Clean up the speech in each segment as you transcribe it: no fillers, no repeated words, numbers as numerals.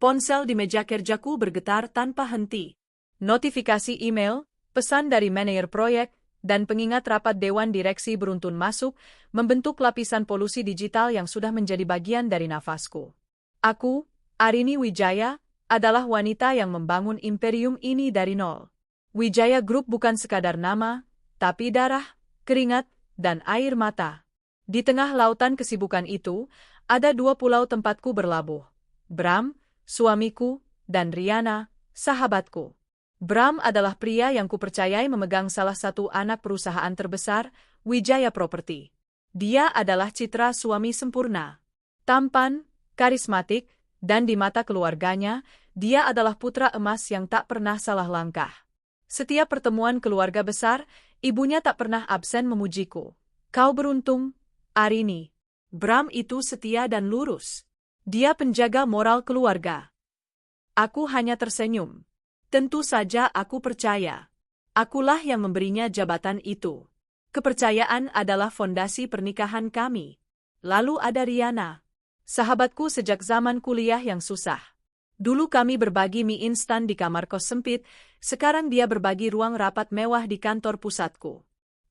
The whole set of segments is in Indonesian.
Ponsel di meja kerjaku bergetar tanpa henti. Notifikasi email, pesan dari manajer proyek, dan pengingat rapat Dewan Direksi beruntun masuk, membentuk lapisan polusi digital yang sudah menjadi bagian dari nafasku. Aku, Arini Wijaya, adalah wanita yang membangun imperium ini dari nol. Wijaya Group bukan sekadar nama, tapi darah, keringat, dan air mata. Di tengah lautan kesibukan itu, ada 2 pulau tempatku berlabuh. Bram, suamiku, dan Riana, sahabatku. Bram adalah pria yang kupercayai memegang salah satu anak perusahaan terbesar, Wijaya Property. Dia adalah citra suami sempurna. Tampan, karismatik, dan di mata keluarganya, dia adalah putra emas yang tak pernah salah langkah. Setiap pertemuan keluarga besar, ibunya tak pernah absen memujiku. Kau beruntung, Arini. Bram itu setia dan lurus. Dia penjaga moral keluarga. Aku hanya tersenyum. Tentu saja aku percaya. Akulah yang memberinya jabatan itu. Kepercayaan adalah fondasi pernikahan kami. Lalu ada Riana. Sahabatku sejak zaman kuliah yang susah. Dulu kami berbagi mie instan di kamar kos sempit, sekarang dia berbagi ruang rapat mewah di kantor pusatku.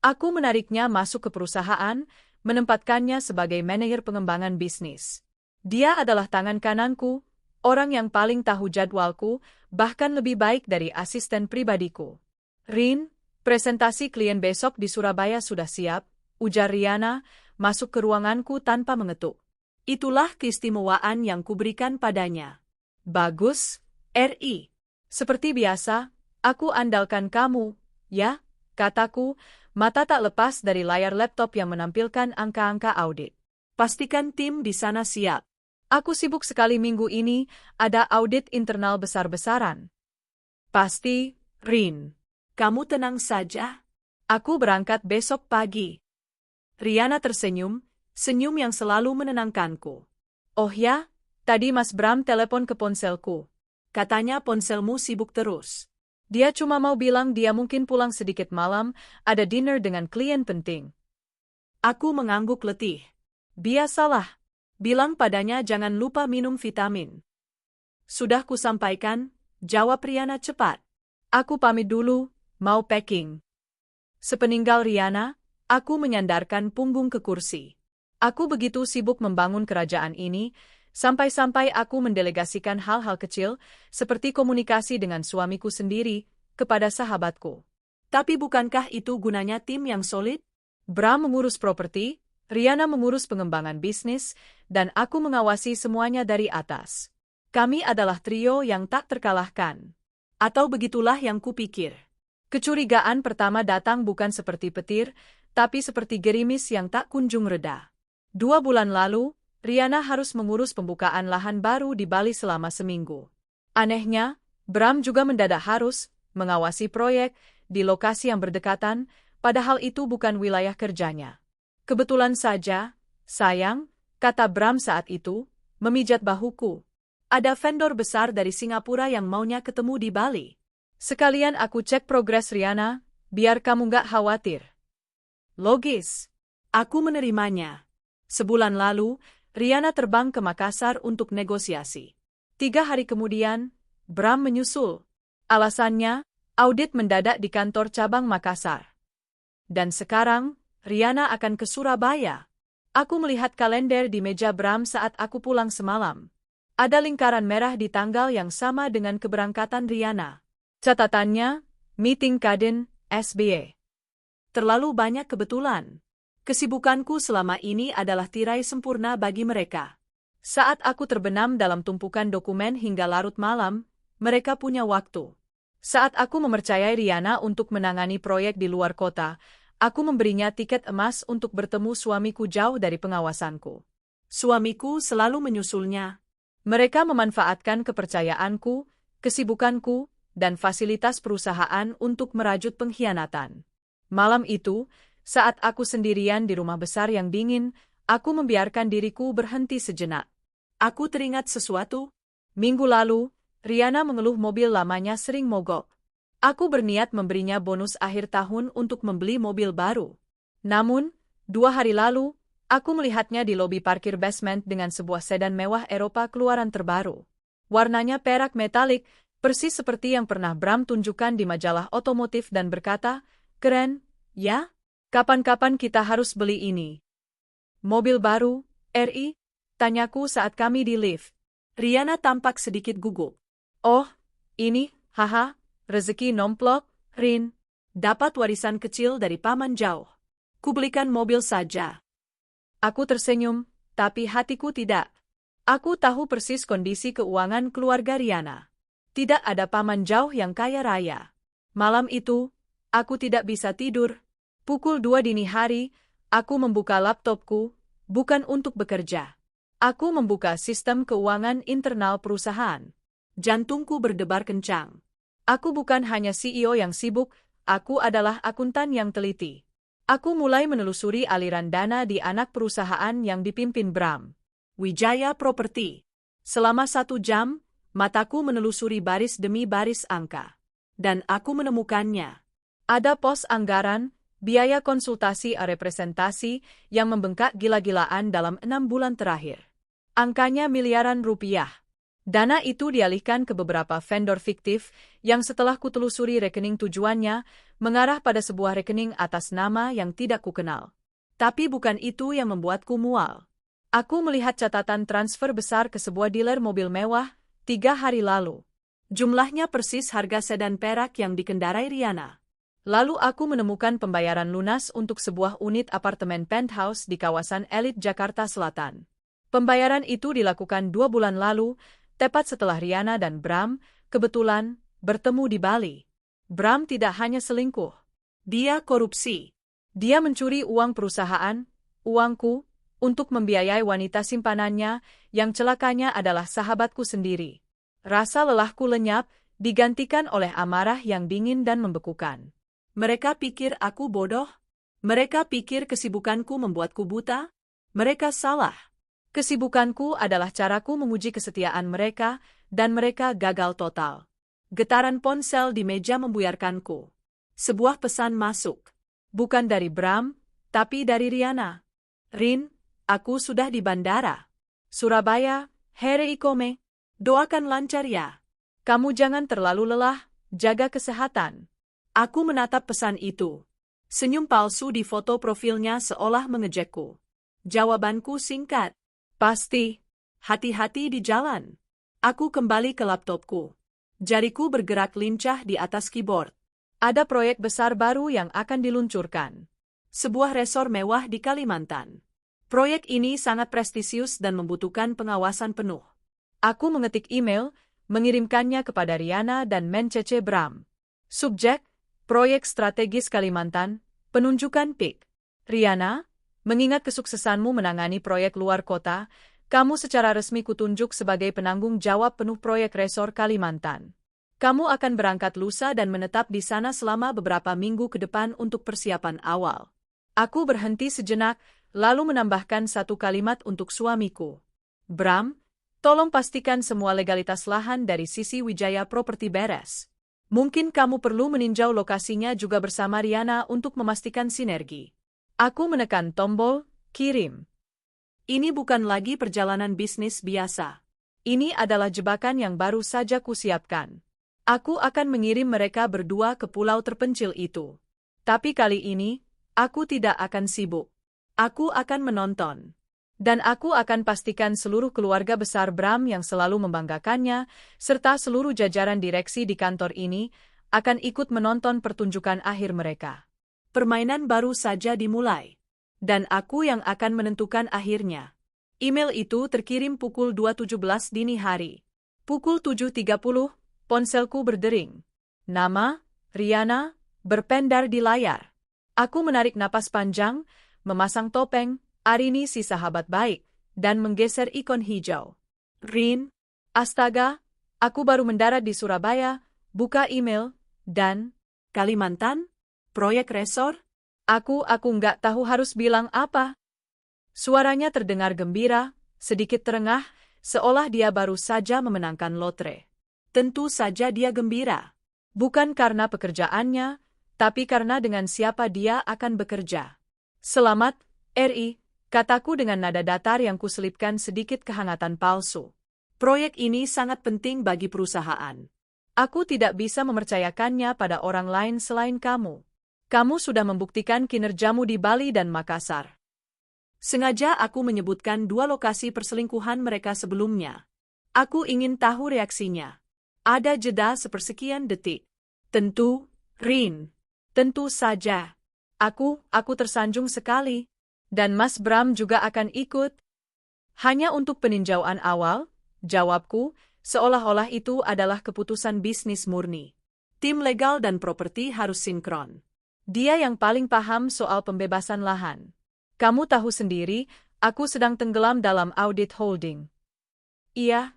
Aku menariknya masuk ke perusahaan, menempatkannya sebagai manajer pengembangan bisnis. Dia adalah tangan kananku, orang yang paling tahu jadwalku, bahkan lebih baik dari asisten pribadiku. Rin, presentasi klien besok di Surabaya sudah siap, ujar Riana, masuk ke ruanganku tanpa mengetuk. Itulah keistimewaan yang kuberikan padanya. Bagus, Ri. Seperti biasa, aku andalkan kamu, ya, kataku, mata tak lepas dari layar laptop yang menampilkan angka-angka audit. Pastikan tim di sana siap. Aku sibuk sekali minggu ini, ada audit internal besar-besaran. Pasti, Rin. Kamu tenang saja. Aku berangkat besok pagi. Riana tersenyum, senyum yang selalu menenangkanku. Oh ya, tadi Mas Bram telepon ke ponselku. Katanya ponselmu sibuk terus. Dia cuma mau bilang dia mungkin pulang sedikit malam, ada dinner dengan klien penting. Aku mengangguk letih. Biasalah. Bilang padanya jangan lupa minum vitamin. Sudah kusampaikan, jawab Riana cepat. Aku pamit dulu, mau packing. Sepeninggal Riana, aku menyandarkan punggung ke kursi. Aku begitu sibuk membangun kerajaan ini, sampai-sampai aku mendelegasikan hal-hal kecil, seperti komunikasi dengan suamiku sendiri, kepada sahabatku. Tapi bukankah itu gunanya tim yang solid? Bram mengurus properti, Riana mengurus pengembangan bisnis, dan aku mengawasi semuanya dari atas. Kami adalah trio yang tak terkalahkan. Atau begitulah yang kupikir. Kecurigaan pertama datang bukan seperti petir, tapi seperti gerimis yang tak kunjung reda. 2 bulan lalu, Riana harus mengurus pembukaan lahan baru di Bali selama seminggu. Anehnya, Bram juga mendadak harus mengawasi proyek di lokasi yang berdekatan, padahal itu bukan wilayah kerjanya. Kebetulan saja, sayang, kata Bram saat itu, memijat bahuku. Ada vendor besar dari Singapura yang maunya ketemu di Bali. Sekalian aku cek progres Riana, biar kamu gak khawatir. Logis. Aku menerimanya. Sebulan lalu, Riana terbang ke Makassar untuk negosiasi. 3 hari kemudian, Bram menyusul. Alasannya, audit mendadak di kantor cabang Makassar. Dan sekarang, Riana akan ke Surabaya. Aku melihat kalender di meja Bram saat aku pulang semalam. Ada lingkaran merah di tanggal yang sama dengan keberangkatan Riana. Catatannya, meeting Kadin, SBY. Terlalu banyak kebetulan. Kesibukanku selama ini adalah tirai sempurna bagi mereka. Saat aku terbenam dalam tumpukan dokumen hingga larut malam, mereka punya waktu. Saat aku mempercayai Riana untuk menangani proyek di luar kota, aku memberinya tiket emas untuk bertemu suamiku jauh dari pengawasanku. Suamiku selalu menyusulnya. Mereka memanfaatkan kepercayaanku, kesibukanku, dan fasilitas perusahaan untuk merajut pengkhianatan. Malam itu, saat aku sendirian di rumah besar yang dingin, aku membiarkan diriku berhenti sejenak. Aku teringat sesuatu. Minggu lalu, Riana mengeluh mobil lamanya sering mogok. Aku berniat memberinya bonus akhir tahun untuk membeli mobil baru. Namun, 2 hari lalu, aku melihatnya di lobi parkir basement dengan sebuah sedan mewah Eropa keluaran terbaru. Warnanya perak metalik, persis seperti yang pernah Bram tunjukkan di majalah otomotif dan berkata, "Keren, ya? Kapan-kapan kita harus beli ini." "Mobil baru, Ri?" tanyaku saat kami di lift. Riana tampak sedikit gugup. "Oh, ini, haha, rezeki nomplok, Rin. Dapat warisan kecil dari paman jauh. Kubelikan mobil saja." Aku tersenyum, tapi hatiku tidak. Aku tahu persis kondisi keuangan keluarga Riana. Tidak ada paman jauh yang kaya raya. Malam itu, aku tidak bisa tidur. Pukul 2 dini hari, aku membuka laptopku, bukan untuk bekerja. Aku membuka sistem keuangan internal perusahaan. Jantungku berdebar kencang. Aku bukan hanya CEO yang sibuk, aku adalah akuntan yang teliti. Aku mulai menelusuri aliran dana di anak perusahaan yang dipimpin Bram, Wijaya Property. Selama 1 jam, mataku menelusuri baris demi baris angka. Dan aku menemukannya. Ada pos anggaran, biaya konsultasi representasi yang membengkak gila-gilaan dalam 6 bulan terakhir. Angkanya miliaran rupiah. Dana itu dialihkan ke beberapa vendor fiktif yang setelah kutelusuri rekening tujuannya, mengarah pada sebuah rekening atas nama yang tidak kukenal. Tapi bukan itu yang membuatku mual. Aku melihat catatan transfer besar ke sebuah dealer mobil mewah 3 hari lalu. Jumlahnya persis harga sedan perak yang dikendarai Riana. Lalu aku menemukan pembayaran lunas untuk sebuah unit apartemen penthouse di kawasan elit Jakarta Selatan. Pembayaran itu dilakukan 2 bulan lalu, tepat setelah Riana dan Bram, kebetulan, bertemu di Bali. Bram tidak hanya selingkuh. Dia korupsi. Dia mencuri uang perusahaan, uangku, untuk membiayai wanita simpanannya, yang celakanya adalah sahabatku sendiri. Rasa lelahku lenyap, digantikan oleh amarah yang dingin dan membekukan. Mereka pikir aku bodoh? Mereka pikir kesibukanku membuatku buta? Mereka salah. Kesibukanku adalah caraku menguji kesetiaan mereka, dan mereka gagal total. Getaran ponsel di meja membuyarkanku. Sebuah pesan masuk. Bukan dari Bram, tapi dari Riana. "Rin, aku sudah di bandara. Surabaya, Here Ikome. Doakan lancar ya. Kamu jangan terlalu lelah, jaga kesehatan." Aku menatap pesan itu. Senyum palsu di foto profilnya seolah mengejekku. Jawabanku singkat. "Pasti. Hati-hati di jalan." Aku kembali ke laptopku. Jariku bergerak lincah di atas keyboard. Ada proyek besar baru yang akan diluncurkan. Sebuah resor mewah di Kalimantan. Proyek ini sangat prestisius dan membutuhkan pengawasan penuh. Aku mengetik email, mengirimkannya kepada Riana dan Mencece Bram. Subjek, Proyek Strategis Kalimantan, penunjukan PIK. "Riana, mengingat kesuksesanmu menangani proyek luar kota, kamu secara resmi kutunjuk sebagai penanggung jawab penuh proyek resor Kalimantan. Kamu akan berangkat lusa dan menetap di sana selama beberapa minggu ke depan untuk persiapan awal." Aku berhenti sejenak, lalu menambahkan satu kalimat untuk suamiku. "Bram, tolong pastikan semua legalitas lahan dari sisi Wijaya Property beres. Mungkin kamu perlu meninjau lokasinya juga bersama Riana untuk memastikan sinergi." Aku menekan tombol, kirim. Ini bukan lagi perjalanan bisnis biasa. Ini adalah jebakan yang baru saja kusiapkan. Aku akan mengirim mereka berdua ke pulau terpencil itu. Tapi kali ini, aku tidak akan sibuk. Aku akan menonton. Dan aku akan pastikan seluruh keluarga besar Bram yang selalu membanggakannya, serta seluruh jajaran direksi di kantor ini, akan ikut menonton pertunjukan akhir mereka. Permainan baru saja dimulai. Dan aku yang akan menentukan akhirnya. Email itu terkirim pukul 2.17 dini hari. Pukul 7.30, ponselku berdering. Nama, Riana, berpendar di layar. Aku menarik napas panjang, memasang topeng, Arini si sahabat baik, dan menggeser ikon hijau. "Rin, astaga, aku baru mendarat di Surabaya, buka email, dan Kalimantan? Proyek resor? Aku nggak tahu harus bilang apa." Suaranya terdengar gembira, sedikit terengah, seolah dia baru saja memenangkan lotre. Tentu saja dia gembira. Bukan karena pekerjaannya, tapi karena dengan siapa dia akan bekerja. "Selamat, Ri," kataku dengan nada datar yang kuselipkan sedikit kehangatan palsu. Proyek ini sangat penting bagi perusahaan. Aku tidak bisa mempercayakannya pada orang lain selain kamu. Kamu sudah membuktikan kinerjamu di Bali dan Makassar. Sengaja aku menyebutkan dua lokasi perselingkuhan mereka sebelumnya. Aku ingin tahu reaksinya. Ada jeda sepersekian detik. Tentu, Rin. Tentu saja. Aku tersanjung sekali. Dan Mas Bram juga akan ikut. Hanya untuk peninjauan awal, jawabku, seolah-olah itu adalah keputusan bisnis murni. Tim legal dan properti harus sinkron. Dia yang paling paham soal pembebasan lahan. Kamu tahu sendiri, aku sedang tenggelam dalam audit holding. Iya,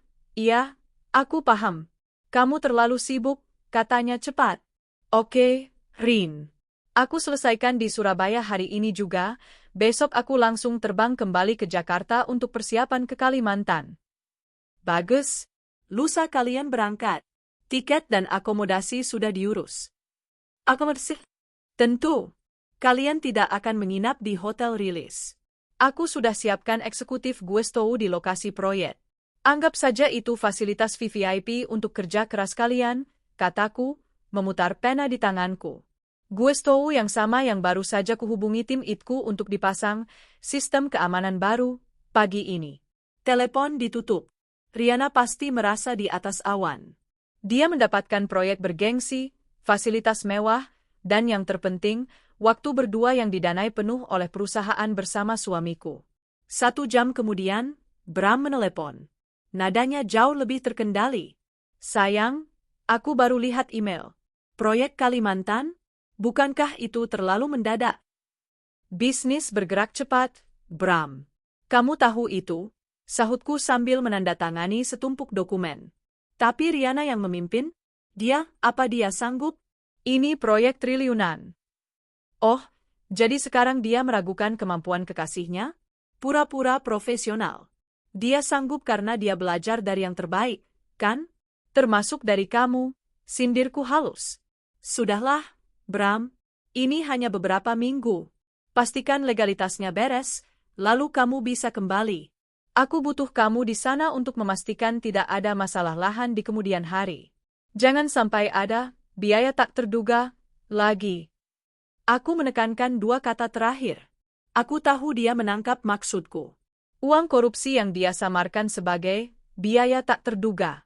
aku paham. Kamu terlalu sibuk, katanya cepat. Oke, Rin. Aku selesaikan di Surabaya hari ini juga, besok aku langsung terbang kembali ke Jakarta untuk persiapan ke Kalimantan. Bagus. Lusa kalian berangkat. Tiket dan akomodasi sudah diurus. Akomodasi? Tentu. Kalian tidak akan menginap di hotel rilis. Aku sudah siapkan eksekutif guestou di lokasi proyek. Anggap saja itu fasilitas VVIP untuk kerja keras kalian, kataku, memutar pena di tanganku. Guestou yang sama yang baru saja kuhubungi tim itku untuk dipasang sistem keamanan baru pagi ini. Telepon ditutup. Riana pasti merasa di atas awan. Dia mendapatkan proyek bergengsi, fasilitas mewah, dan yang terpenting, waktu berdua yang didanai penuh oleh perusahaan bersama suamiku. 1 jam kemudian, Bram menelepon. Nadanya jauh lebih terkendali. Sayang, aku baru lihat email. Proyek Kalimantan? Bukankah itu terlalu mendadak? Bisnis bergerak cepat, Bram. Kamu tahu itu? Sahutku sambil menandatangani setumpuk dokumen. Tapi Riana yang memimpin? Apa dia sanggup? Ini proyek triliunan. Oh, jadi sekarang dia meragukan kemampuan kekasihnya? Pura-pura profesional. Dia sanggup karena dia belajar dari yang terbaik, kan? Termasuk dari kamu, sindirku halus. Sudahlah, Bram, ini hanya beberapa minggu. Pastikan legalitasnya beres, lalu kamu bisa kembali. Aku butuh kamu di sana untuk memastikan tidak ada masalah lahan di kemudian hari. Jangan sampai ada biaya tak terduga lagi. Aku menekankan 2 kata terakhir. Aku tahu dia menangkap maksudku. Uang korupsi yang dia samarkan sebagai biaya tak terduga.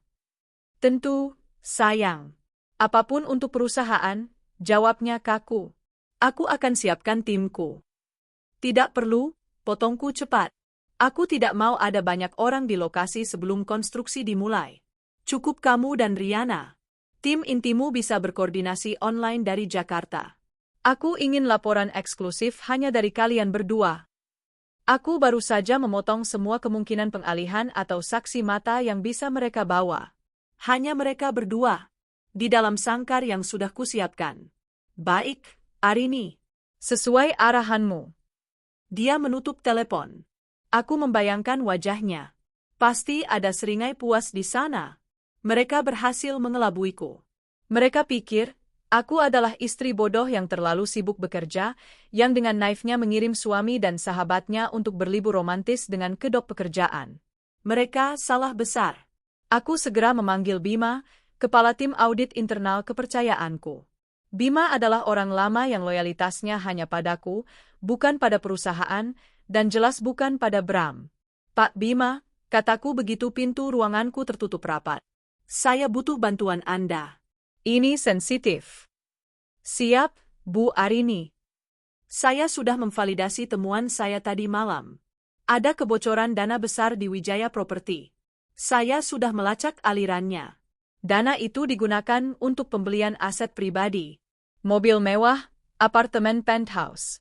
Tentu, sayang. Apapun untuk perusahaan, jawabnya kaku. Aku akan siapkan timku. Tidak perlu, potongku cepat. Aku tidak mau ada banyak orang di lokasi sebelum konstruksi dimulai. Cukup kamu dan Riana. Tim intimu bisa berkoordinasi online dari Jakarta. Aku ingin laporan eksklusif hanya dari kalian berdua. Aku baru saja memotong semua kemungkinan pengalihan atau saksi mata yang bisa mereka bawa. Hanya mereka berdua. Di dalam sangkar yang sudah kusiapkan. Baik, Arini. Sesuai arahanmu. Dia menutup telepon. Aku membayangkan wajahnya. Pasti ada seringai puas di sana. Mereka berhasil mengelabuiku. Mereka pikir, aku adalah istri bodoh yang terlalu sibuk bekerja, yang dengan naifnya mengirim suami dan sahabatnya untuk berlibur romantis dengan kedok pekerjaan. Mereka salah besar. Aku segera memanggil Bima, kepala tim audit internal kepercayaanku. Bima adalah orang lama yang loyalitasnya hanya padaku, bukan pada perusahaan, dan jelas bukan pada Bram. Pak Bima, kataku begitu pintu ruanganku tertutup rapat. Saya butuh bantuan Anda. Ini sensitif. Siap, Bu Arini. Saya sudah memvalidasi temuan saya tadi malam. Ada kebocoran dana besar di Wijaya Property. Saya sudah melacak alirannya. Dana itu digunakan untuk pembelian aset pribadi. Mobil mewah, apartemen penthouse.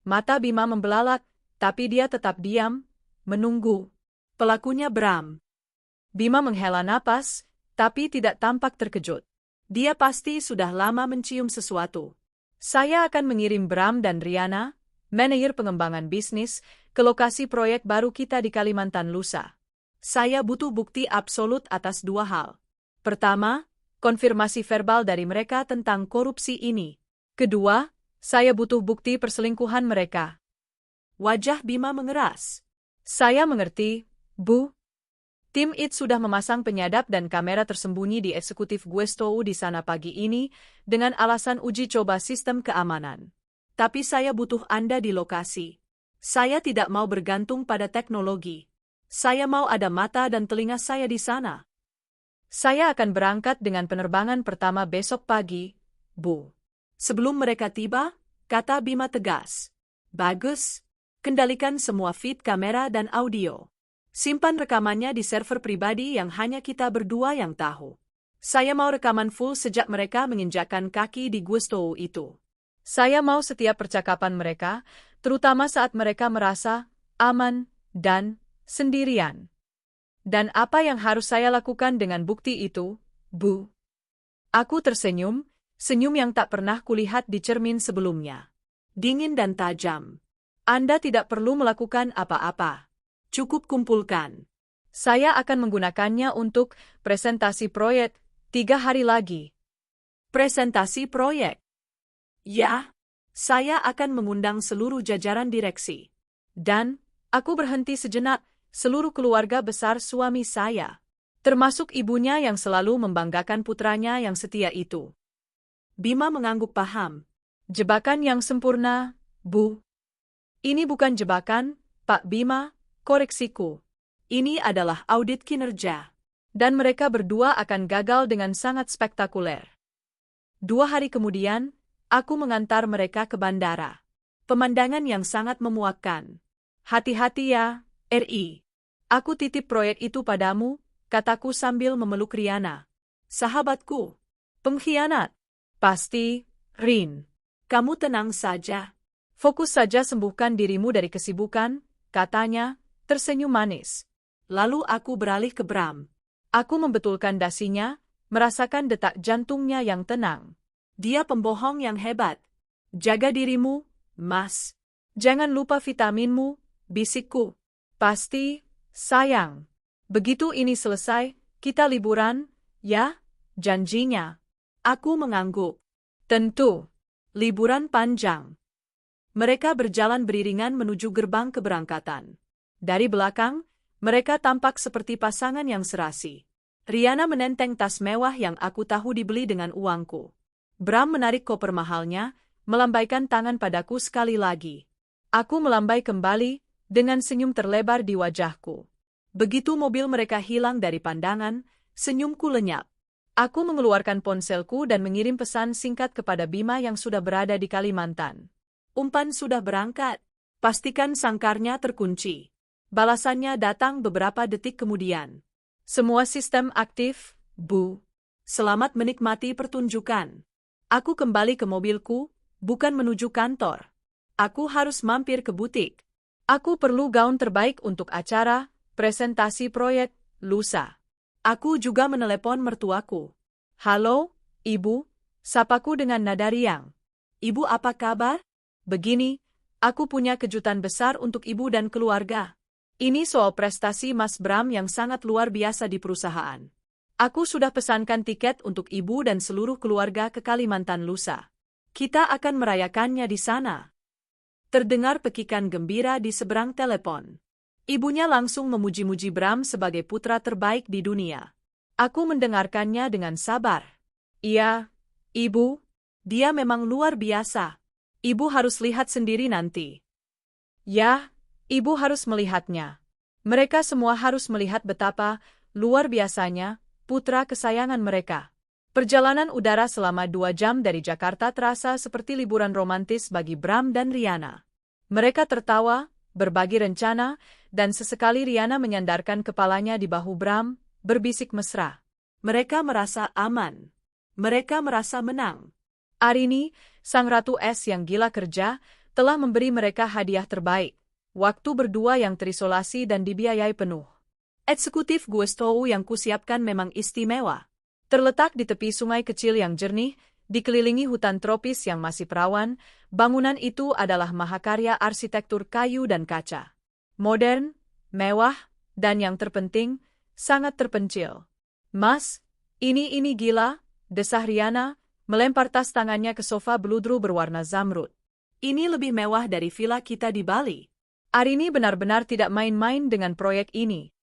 Mata Bima membelalak, tapi dia tetap diam, menunggu. Pelakunya Bram. Bima menghela napas, tapi tidak tampak terkejut. Dia pasti sudah lama mencium sesuatu. Saya akan mengirim Bram dan Riana, manajer pengembangan bisnis, ke lokasi proyek baru kita di Kalimantan lusa. Saya butuh bukti absolut atas 2 hal. Pertama, konfirmasi verbal dari mereka tentang korupsi ini. Kedua, saya butuh bukti perselingkuhan mereka. Wajah Bima mengeras. Saya mengerti, Bu. Tim IT sudah memasang penyadap dan kamera tersembunyi di eksekutif Guestou di sana pagi ini dengan alasan uji coba sistem keamanan. Tapi saya butuh Anda di lokasi. Saya tidak mau bergantung pada teknologi. Saya mau ada mata dan telinga saya di sana. Saya akan berangkat dengan penerbangan pertama besok pagi, Bu. Sebelum mereka tiba, kata Bima tegas. Bagus. Kendalikan semua feed kamera dan audio. Simpan rekamannya di server pribadi yang hanya kita berdua yang tahu. Saya mau rekaman full sejak mereka menginjakkan kaki di Guestou itu. Saya mau setiap percakapan mereka, terutama saat mereka merasa aman dan sendirian. Dan apa yang harus saya lakukan dengan bukti itu, Bu? Aku tersenyum, senyum yang tak pernah kulihat di cermin sebelumnya. Dingin dan tajam. Anda tidak perlu melakukan apa-apa. Cukup kumpulkan. Saya akan menggunakannya untuk presentasi proyek 3 hari lagi. Presentasi proyek? Ya, saya akan mengundang seluruh jajaran direksi. Dan, aku berhenti sejenak, seluruh keluarga besar suami saya. Termasuk ibunya yang selalu membanggakan putranya yang setia itu. Bima mengangguk paham. Jebakan yang sempurna, Bu. Ini bukan jebakan, Pak Bima. Koreksiku. Ini adalah audit kinerja. Dan mereka berdua akan gagal dengan sangat spektakuler. 2 hari kemudian, aku mengantar mereka ke bandara. Pemandangan yang sangat memuakkan. Hati-hati ya, RI. Aku titip proyek itu padamu, kataku sambil memeluk Riana. Sahabatku. Pengkhianat. Pasti, Rin. Kamu tenang saja. Fokus saja sembuhkan dirimu dari kesibukan, katanya, tersenyum manis. Lalu aku beralih ke Bram. Aku membetulkan dasinya, merasakan detak jantungnya yang tenang. Dia pembohong yang hebat. Jaga dirimu, Mas. Jangan lupa vitaminmu, bisikku. Pasti, sayang. Begitu ini selesai, kita liburan, ya? Janjinya. Aku mengangguk. Tentu. Liburan panjang. Mereka berjalan beriringan menuju gerbang keberangkatan. Dari belakang, mereka tampak seperti pasangan yang serasi. Riana menenteng tas mewah yang aku tahu dibeli dengan uangku. Bram menarik koper mahalnya, melambaikan tangan padaku sekali lagi. Aku melambai kembali, dengan senyum terlebar di wajahku. Begitu mobil mereka hilang dari pandangan, senyumku lenyap. Aku mengeluarkan ponselku dan mengirim pesan singkat kepada Bima yang sudah berada di Kalimantan. Umpan sudah berangkat. Pastikan sangkarnya terkunci. Balasannya datang beberapa detik kemudian. Semua sistem aktif, Bu. Selamat menikmati pertunjukan. Aku kembali ke mobilku, bukan menuju kantor. Aku harus mampir ke butik. Aku perlu gaun terbaik untuk acara, presentasi proyek, lusa. Aku juga menelepon mertuaku. Halo, Ibu, sapaku dengan nada riang. Ibu apa kabar? Begini, aku punya kejutan besar untuk Ibu dan keluarga. Ini soal prestasi Mas Bram yang sangat luar biasa di perusahaan. Aku sudah pesankan tiket untuk Ibu dan seluruh keluarga ke Kalimantan lusa. Kita akan merayakannya di sana. Terdengar pekikan gembira di seberang telepon. Ibunya langsung memuji-muji Bram sebagai putra terbaik di dunia. Aku mendengarkannya dengan sabar. Iya, Ibu, dia memang luar biasa. Ibu harus lihat sendiri nanti. Ya, Ibu harus melihatnya. Mereka semua harus melihat betapa luar biasanya putra kesayangan mereka. Perjalanan udara selama 2 jam dari Jakarta terasa seperti liburan romantis bagi Bram dan Riana. Mereka tertawa, berbagi rencana, dan sesekali Riana menyandarkan kepalanya di bahu Bram, berbisik mesra. Mereka merasa aman. Mereka merasa menang. Arini, sang ratu es yang gila kerja, telah memberi mereka hadiah terbaik. Waktu berdua yang terisolasi dan dibiayai penuh. Eksekutif Guestou yang kusiapkan memang istimewa. Terletak di tepi sungai kecil yang jernih, dikelilingi hutan tropis yang masih perawan, bangunan itu adalah mahakarya arsitektur kayu dan kaca. Modern, mewah, dan yang terpenting, sangat terpencil. Mas, ini gila, desah Riana, melempar tas tangannya ke sofa beludru berwarna zamrud. Ini lebih mewah dari villa kita di Bali. Arini benar-benar tidak main-main dengan proyek ini.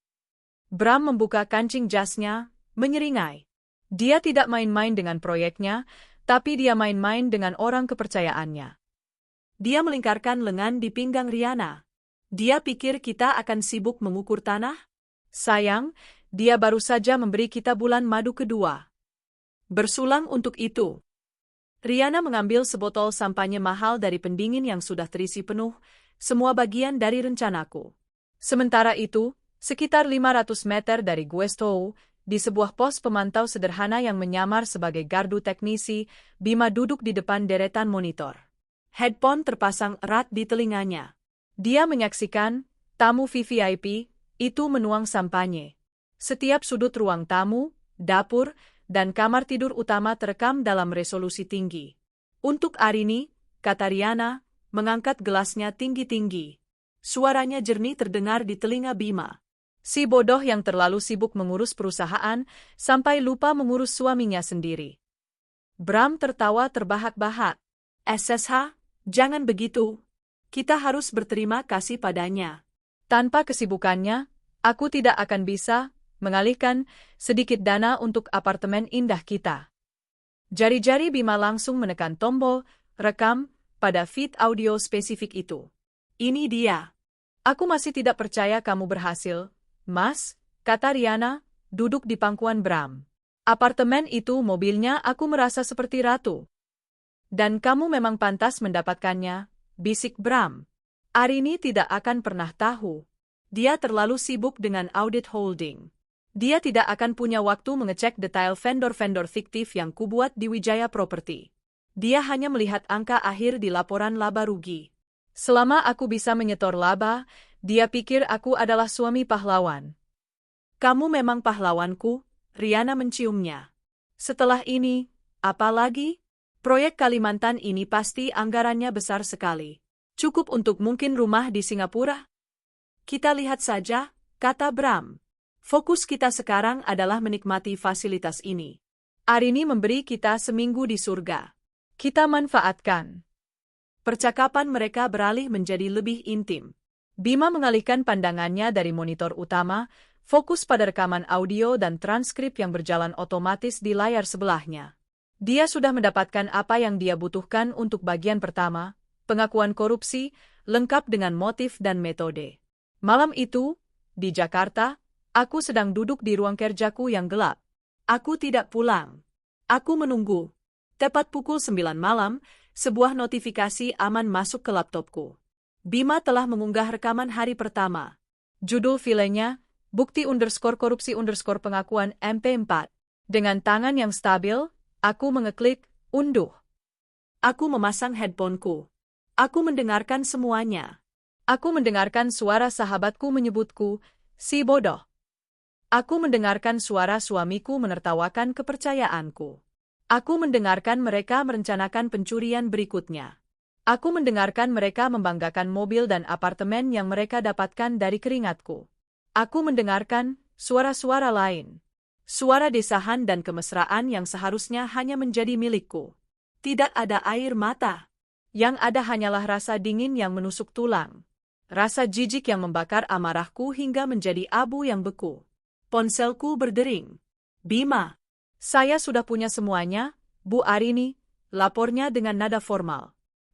Bram membuka kancing jasnya, menyeringai. Dia tidak main-main dengan proyeknya, tapi dia main-main dengan orang kepercayaannya. Dia melingkarkan lengan di pinggang Riana. Dia pikir kita akan sibuk mengukur tanah? Sayang, dia baru saja memberi kita bulan madu kedua. Bersulang untuk itu. Riana mengambil sebotol sampanye mahal dari pendingin yang sudah terisi penuh, semua bagian dari rencanaku. Sementara itu, sekitar 500 meter dari Guestow, di sebuah pos pemantau sederhana yang menyamar sebagai gardu teknisi, Bima duduk di depan deretan monitor. Headphone terpasang erat di telinganya. Dia menyaksikan tamu VVIP itu menuang sampanye. Setiap sudut ruang tamu, dapur, dan kamar tidur utama terekam dalam resolusi tinggi. Untuk Arini, kata Riana, mengangkat gelasnya tinggi-tinggi. Suaranya jernih terdengar di telinga Bima. Si bodoh yang terlalu sibuk mengurus perusahaan sampai lupa mengurus suaminya sendiri. Bram tertawa terbahak-bahak. SSH, jangan begitu. Kita harus berterima kasih padanya. Tanpa kesibukannya, aku tidak akan bisa mengalihkan sedikit dana untuk apartemen indah kita. Jari-jari Bima langsung menekan tombol rekam pada feed audio spesifik itu. Ini dia. Aku masih tidak percaya kamu berhasil, Mas, kata Riana, duduk di pangkuan Bram. Apartemen itu mobilnya aku merasa seperti ratu. Dan kamu memang pantas mendapatkannya, bisik Bram. Arini tidak akan pernah tahu. Dia terlalu sibuk dengan audit holding. Dia tidak akan punya waktu mengecek detail vendor-vendor fiktif yang kubuat di Wijaya Property. Dia hanya melihat angka akhir di laporan laba rugi. Selama aku bisa menyetor laba, dia pikir aku adalah suami pahlawan. Kamu memang pahlawanku, Riana menciumnya. Setelah ini, apa lagi? Proyek Kalimantan ini pasti anggarannya besar sekali. Cukup untuk mungkin rumah di Singapura? Kita lihat saja, kata Bram. Fokus kita sekarang adalah menikmati fasilitas ini. Arini memberi kita seminggu di surga. Kita manfaatkan. Percakapan mereka beralih menjadi lebih intim. Bima mengalihkan pandangannya dari monitor utama, fokus pada rekaman audio dan transkrip yang berjalan otomatis di layar sebelahnya. Dia sudah mendapatkan apa yang dia butuhkan untuk bagian pertama, pengakuan korupsi, lengkap dengan motif dan metode. Malam itu, di Jakarta, aku sedang duduk di ruang kerjaku yang gelap. Aku tidak pulang. Aku menunggu. Tepat pukul 9 malam, sebuah notifikasi aman masuk ke laptopku. Bima telah mengunggah rekaman hari pertama. Judul filenya, bukti_korupsi_pengakuan MP4. Dengan tangan yang stabil, aku mengeklik, unduh. Aku memasang headphoneku. Aku mendengarkan semuanya. Aku mendengarkan suara sahabatku menyebutku, si bodoh. Aku mendengarkan suara suamiku menertawakan kepercayaanku. Aku mendengarkan mereka merencanakan pencurian berikutnya. Aku mendengarkan mereka membanggakan mobil dan apartemen yang mereka dapatkan dari keringatku. Aku mendengarkan suara-suara lain. Suara desahan dan kemesraan yang seharusnya hanya menjadi milikku. Tidak ada air mata. Yang ada hanyalah rasa dingin yang menusuk tulang. Rasa jijik yang membakar amarahku hingga menjadi abu yang beku. Ponselku berdering. Bima. Saya sudah punya semuanya, Bu Arini, lapornya dengan nada formal.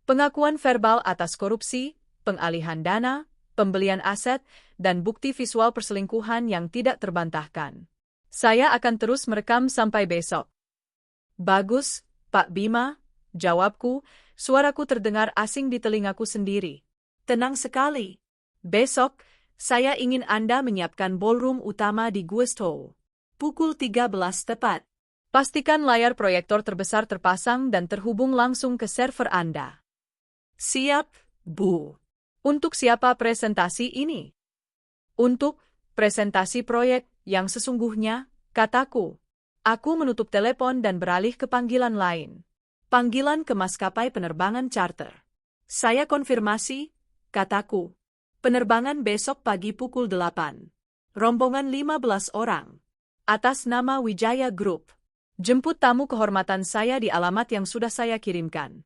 Pengakuan verbal atas korupsi, pengalihan dana, pembelian aset, dan bukti visual perselingkuhan yang tidak terbantahkan. Saya akan terus merekam sampai besok. Bagus, Pak Bima, jawabku, suaraku terdengar asing di telingaku sendiri. Tenang sekali. Besok, saya ingin Anda menyiapkan ballroom utama di Guestow. Pukul 13 tepat. Pastikan layar proyektor terbesar terpasang dan terhubung langsung ke server Anda. Siap, Bu. Untuk siapa presentasi ini? Untuk presentasi proyek yang sesungguhnya, kataku. Aku menutup telepon dan beralih ke panggilan lain. Panggilan ke maskapai penerbangan charter. Saya konfirmasi, kataku. Penerbangan besok pagi pukul 8. Rombongan 15 orang. Atas nama Wijaya Group. Jemput tamu kehormatan saya di alamat yang sudah saya kirimkan.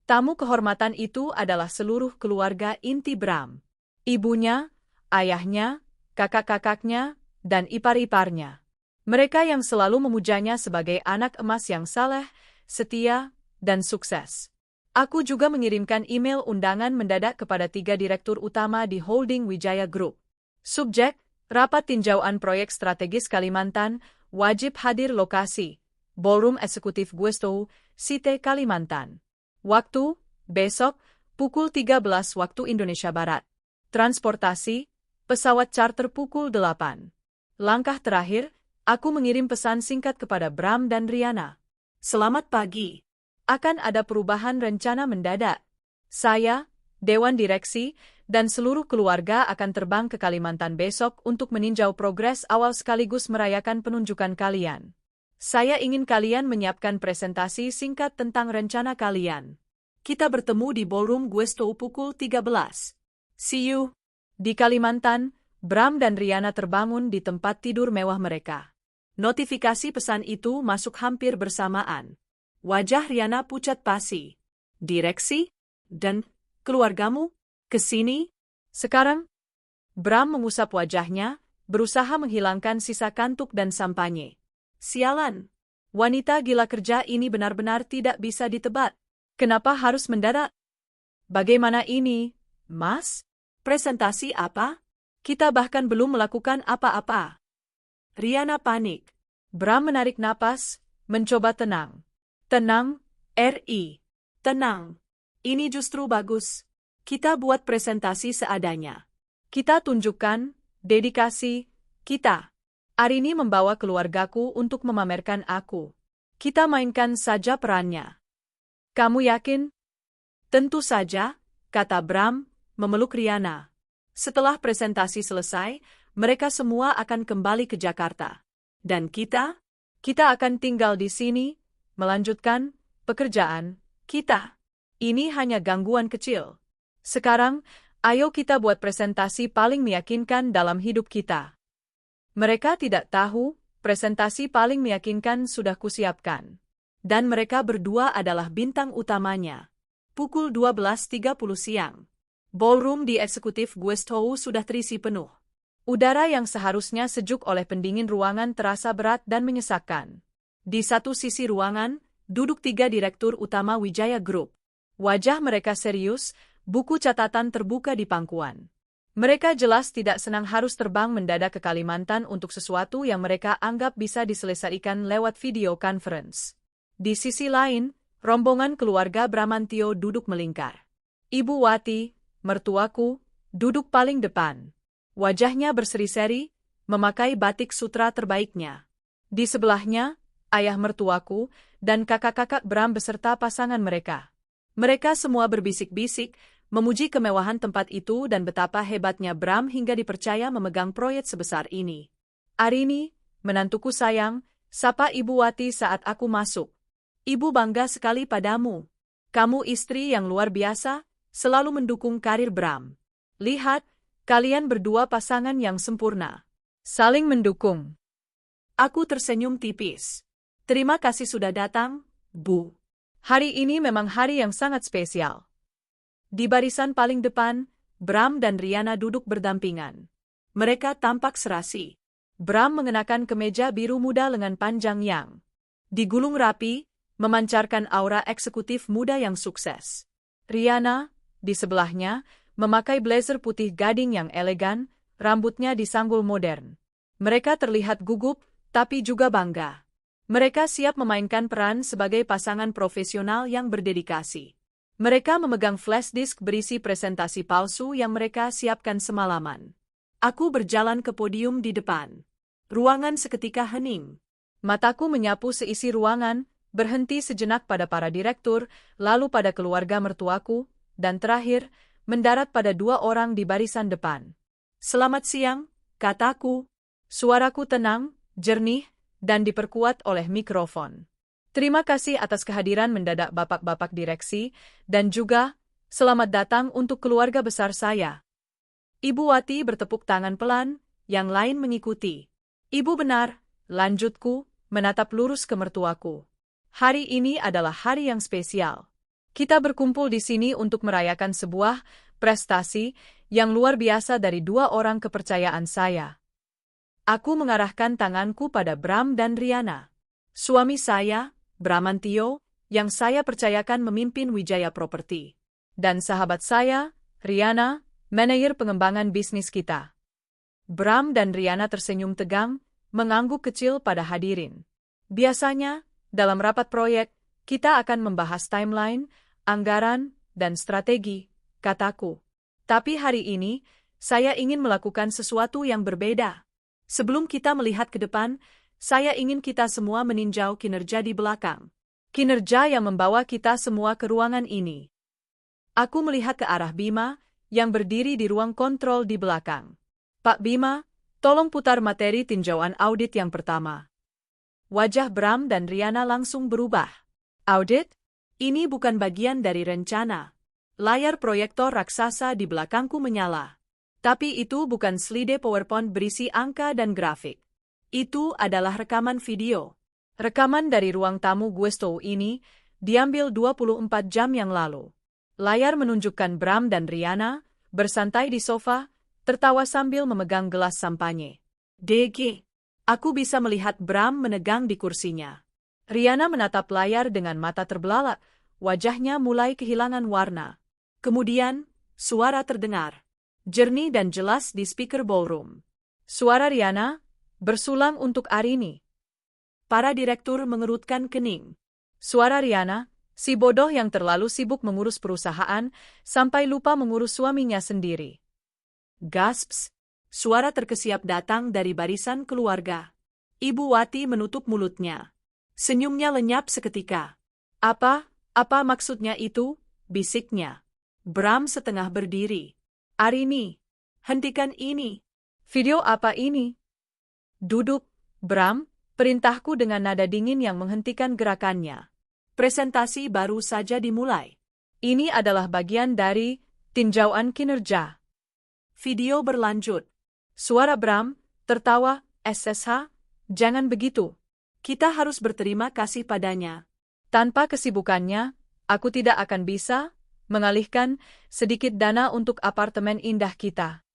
Tamu kehormatan itu adalah seluruh keluarga inti Bram. Ibunya, ayahnya, kakak-kakaknya, dan ipar-iparnya. Mereka yang selalu memujanya sebagai anak emas yang saleh, setia, dan sukses. Aku juga mengirimkan email undangan mendadak kepada 3 direktur utama di Holding Wijaya Group. Subjek, Rapat Tinjauan Proyek Strategis Kalimantan, wajib hadir lokasi, Ballroom Eksekutif Guesto, Site Kalimantan. Waktu, besok, pukul 13 waktu Indonesia Barat. Transportasi, pesawat charter pukul 8. Langkah terakhir, aku mengirim pesan singkat kepada Bram dan Riana. Selamat pagi. Akan ada perubahan rencana mendadak. Saya, Dewan Direksi, dan seluruh keluarga akan terbang ke Kalimantan besok untuk meninjau progres awal sekaligus merayakan penunjukan kalian. Saya ingin kalian menyiapkan presentasi singkat tentang rencana kalian. Kita bertemu di Ballroom Guesto pukul 13. See you. Di Kalimantan, Bram dan Riana terbangun di tempat tidur mewah mereka. Notifikasi pesan itu masuk hampir bersamaan. Wajah Riana pucat pasi. Direksi? Dan keluargamu? Kesini? Sekarang? Bram mengusap wajahnya, berusaha menghilangkan sisa kantuk dan sampanye. Sialan. Wanita gila kerja ini benar-benar tidak bisa ditebak. Kenapa harus mendadak? Bagaimana ini, Mas? Presentasi apa? Kita bahkan belum melakukan apa-apa. Riana panik. Bram menarik napas, mencoba tenang. Tenang, RI. Tenang. Ini justru bagus. Kita buat presentasi seadanya. Kita tunjukkan dedikasi kita. Arini membawa keluargaku untuk memamerkan aku. Kita mainkan saja perannya. Kamu yakin? Tentu saja, kata Bram, memeluk Riana. Setelah presentasi selesai, mereka semua akan kembali ke Jakarta. Dan kita akan tinggal di sini, melanjutkan pekerjaan kita. Ini hanya gangguan kecil. Sekarang, ayo kita buat presentasi paling meyakinkan dalam hidup kita. Mereka tidak tahu, presentasi paling meyakinkan sudah kusiapkan. Dan mereka berdua adalah bintang utamanya. Pukul 12.30 siang. Ballroom di Eksekutif Guesto sudah terisi penuh. Udara yang seharusnya sejuk oleh pendingin ruangan terasa berat dan menyesakkan. Di satu sisi ruangan, duduk 3 direktur utama Wijaya Group. Wajah mereka serius, buku catatan terbuka di pangkuan. Mereka jelas tidak senang harus terbang mendadak ke Kalimantan untuk sesuatu yang mereka anggap bisa diselesaikan lewat video conference. Di sisi lain, rombongan keluarga Bramantio duduk melingkar. Ibu Wati, mertuaku, duduk paling depan. Wajahnya berseri-seri, memakai batik sutra terbaiknya. Di sebelahnya, ayah mertuaku, dan kakak-kakak Bram beserta pasangan mereka. Mereka semua berbisik-bisik, memuji kemewahan tempat itu dan betapa hebatnya Bram hingga dipercaya memegang proyek sebesar ini. Arini, menantuku sayang, sapa Ibu Wati saat aku masuk. Ibu bangga sekali padamu. Kamu istri yang luar biasa, selalu mendukung karir Bram. Lihat, kalian berdua pasangan yang sempurna. Saling mendukung. Aku tersenyum tipis. Terima kasih sudah datang, Bu. Hari ini memang hari yang sangat spesial. Di barisan paling depan, Bram dan Riana duduk berdampingan. Mereka tampak serasi. Bram mengenakan kemeja biru muda lengan panjang yang digulung rapi, memancarkan aura eksekutif muda yang sukses. Riana, di sebelahnya, memakai blazer putih gading yang elegan, rambutnya disanggul modern. Mereka terlihat gugup, tapi juga bangga. Mereka siap memainkan peran sebagai pasangan profesional yang berdedikasi. Mereka memegang flash disk berisi presentasi palsu yang mereka siapkan semalaman. Aku berjalan ke podium di depan. Ruangan seketika hening. Mataku menyapu seisi ruangan, berhenti sejenak pada para direktur, lalu pada keluarga mertuaku, dan terakhir, mendarat pada 2 orang di barisan depan. Selamat siang, kataku. Suaraku tenang, jernih, dan diperkuat oleh mikrofon. Terima kasih atas kehadiran mendadak bapak-bapak direksi, dan juga, selamat datang untuk keluarga besar saya. Ibu Wati bertepuk tangan pelan, yang lain mengikuti. Ibu benar, lanjutku, menatap lurus ke mertuaku. Hari ini adalah hari yang spesial. Kita berkumpul di sini untuk merayakan sebuah prestasi yang luar biasa dari 2 orang kepercayaan saya. Aku mengarahkan tanganku pada Bram dan Riana. Suami saya, Bramantio, yang saya percayakan memimpin Wijaya Property. Dan sahabat saya, Riana, manajer pengembangan bisnis kita. Bram dan Riana tersenyum tegang, mengangguk kecil pada hadirin. Biasanya, dalam rapat proyek, kita akan membahas timeline, anggaran, dan strategi, kataku. Tapi hari ini, saya ingin melakukan sesuatu yang berbeda. Sebelum kita melihat ke depan, saya ingin kita semua meninjau kinerja di belakang. Kinerja yang membawa kita semua ke ruangan ini. Aku melihat ke arah Bima, yang berdiri di ruang kontrol di belakang. Pak Bima, tolong putar materi tinjauan audit yang pertama. Wajah Bram dan Riana langsung berubah. Audit? Ini bukan bagian dari rencana. Layar proyektor raksasa di belakangku menyala. Tapi itu bukan slide PowerPoint berisi angka dan grafik. Itu adalah rekaman video. Rekaman dari ruang tamu Guesto ini diambil 24 jam yang lalu. Layar menunjukkan Bram dan Riana bersantai di sofa, tertawa sambil memegang gelas sampanye. DG. Aku bisa melihat Bram menegang di kursinya. Riana menatap layar dengan mata terbelalak, wajahnya mulai kehilangan warna. Kemudian, suara terdengar. Jernih dan jelas di speaker ballroom. Suara Riana, bersulang untuk Arini. Para direktur mengerutkan kening. Suara Riana, si bodoh yang terlalu sibuk mengurus perusahaan, sampai lupa mengurus suaminya sendiri. Gasps. Suara terkesiap datang dari barisan keluarga. Ibu Wati menutup mulutnya. Senyumnya lenyap seketika. Apa maksudnya itu? Bisiknya. Bram setengah berdiri. Arini, hentikan ini. Video apa ini? Duduk, Bram, perintahku dengan nada dingin yang menghentikan gerakannya. Presentasi baru saja dimulai. Ini adalah bagian dari tinjauan kinerja. Video berlanjut. Suara Bram, tertawa, SSH, jangan begitu. Kita harus berterima kasih padanya. Tanpa kesibukannya, aku tidak akan bisa mengalihkan sedikit dana untuk apartemen indah kita.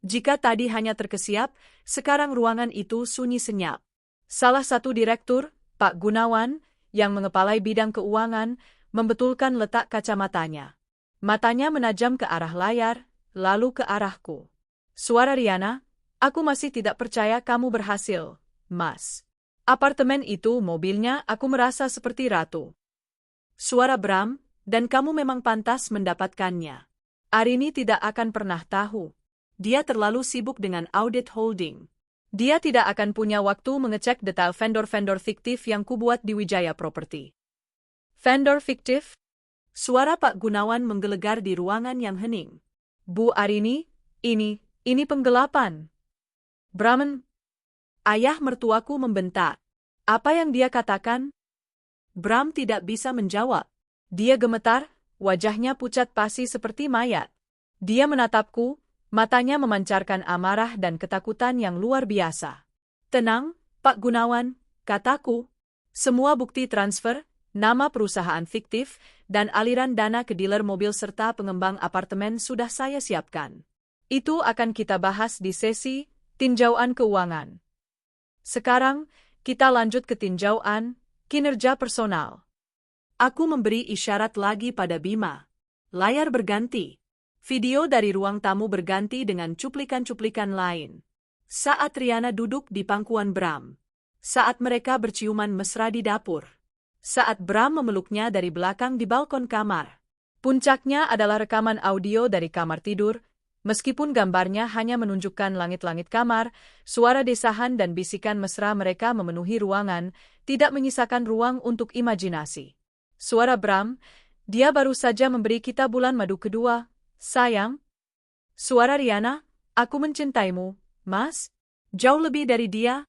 Jika tadi hanya terkesiap, sekarang ruangan itu sunyi senyap. Salah satu direktur, Pak Gunawan, yang mengepalai bidang keuangan, membetulkan letak kacamatanya. Matanya menajam ke arah layar, lalu ke arahku. Suara Riana, aku masih tidak percaya kamu berhasil, Mas. Apartemen itu, mobilnya, aku merasa seperti ratu. Suara Bram, dan kamu memang pantas mendapatkannya. Arini tidak akan pernah tahu. Dia terlalu sibuk dengan audit holding. Dia tidak akan punya waktu mengecek detail vendor-vendor fiktif yang kubuat di Wijaya Property. Vendor fiktif? Suara Pak Gunawan menggelegar di ruangan yang hening. Bu Arini, ini penggelapan. Brahman. Ayah mertuaku membentak. Apa yang dia katakan? Bram tidak bisa menjawab. Dia gemetar, wajahnya pucat pasi seperti mayat. Dia menatapku, matanya memancarkan amarah dan ketakutan yang luar biasa. Tenang, Pak Gunawan, kataku. Semua bukti transfer, nama perusahaan fiktif, dan aliran dana ke dealer mobil serta pengembang apartemen sudah saya siapkan. Itu akan kita bahas di sesi tinjauan keuangan. Sekarang, kita lanjut ke tinjauan kinerja personal. Aku memberi isyarat lagi pada Bima. Layar berganti. Video dari ruang tamu berganti dengan cuplikan-cuplikan lain. Saat Riana duduk di pangkuan Bram. Saat mereka berciuman mesra di dapur. Saat Bram memeluknya dari belakang di balkon kamar. Puncaknya adalah rekaman audio dari kamar tidur. Meskipun gambarnya hanya menunjukkan langit-langit kamar, suara desahan dan bisikan mesra mereka memenuhi ruangan, tidak menyisakan ruang untuk imajinasi. Suara Bram, dia baru saja memberi kita bulan madu kedua, sayang. Suara Riana, aku mencintaimu, Mas. Jauh lebih dari dia.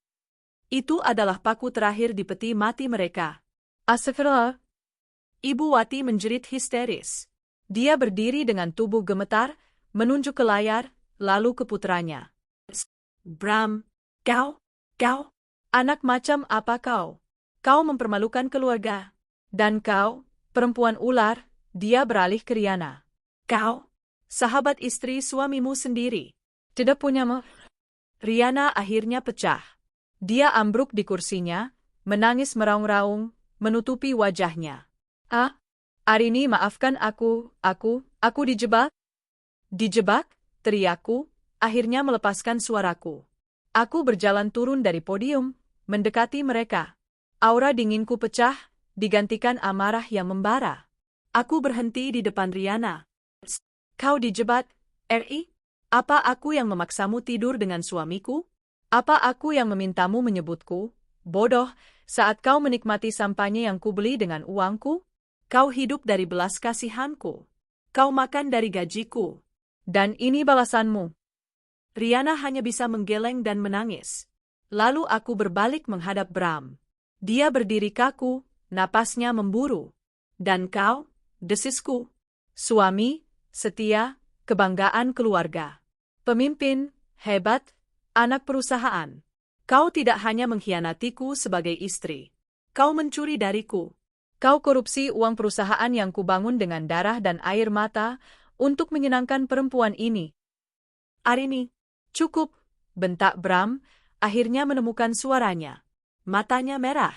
Itu adalah paku terakhir di peti mati mereka. Astagfirullah. Ibu Wati menjerit histeris. Dia berdiri dengan tubuh gemetar, menunjuk ke layar, lalu ke putranya. Bram, kau, anak macam apa kau? Kau mempermalukan keluarga. Dan kau, perempuan ular, dia beralih ke Riana. Kau, sahabat istri suamimu sendiri. Tidak punya Riana akhirnya pecah. Dia ambruk di kursinya, menangis meraung-raung, menutupi wajahnya. Arini, maafkan aku dijebak? Dijebak? Teriakku, akhirnya melepaskan suaraku. Aku berjalan turun dari podium, mendekati mereka. Aura dinginku pecah, digantikan amarah yang membara. Aku berhenti di depan Riana. Kau dijebak, Ri? Apa aku yang memaksamu tidur dengan suamiku? Apa aku yang memintamu menyebutku bodoh saat kau menikmati sampahnya yang kubeli dengan uangku? Kau hidup dari belas kasihanku. Kau makan dari gajiku. Dan ini balasanmu. Riana hanya bisa menggeleng dan menangis. Lalu aku berbalik menghadap Bram. Dia berdiri kaku, napasnya memburu. Dan kau, desisku. Suami, setia, kebanggaan keluarga. Pemimpin, hebat, anak perusahaan. Kau tidak hanya mengkhianatiku sebagai istri. Kau mencuri dariku. Kau korupsi uang perusahaan yang kubangun dengan darah dan air mata untuk menyenangkan perempuan ini. Arini, cukup, bentak Bram, akhirnya menemukan suaranya. Matanya merah.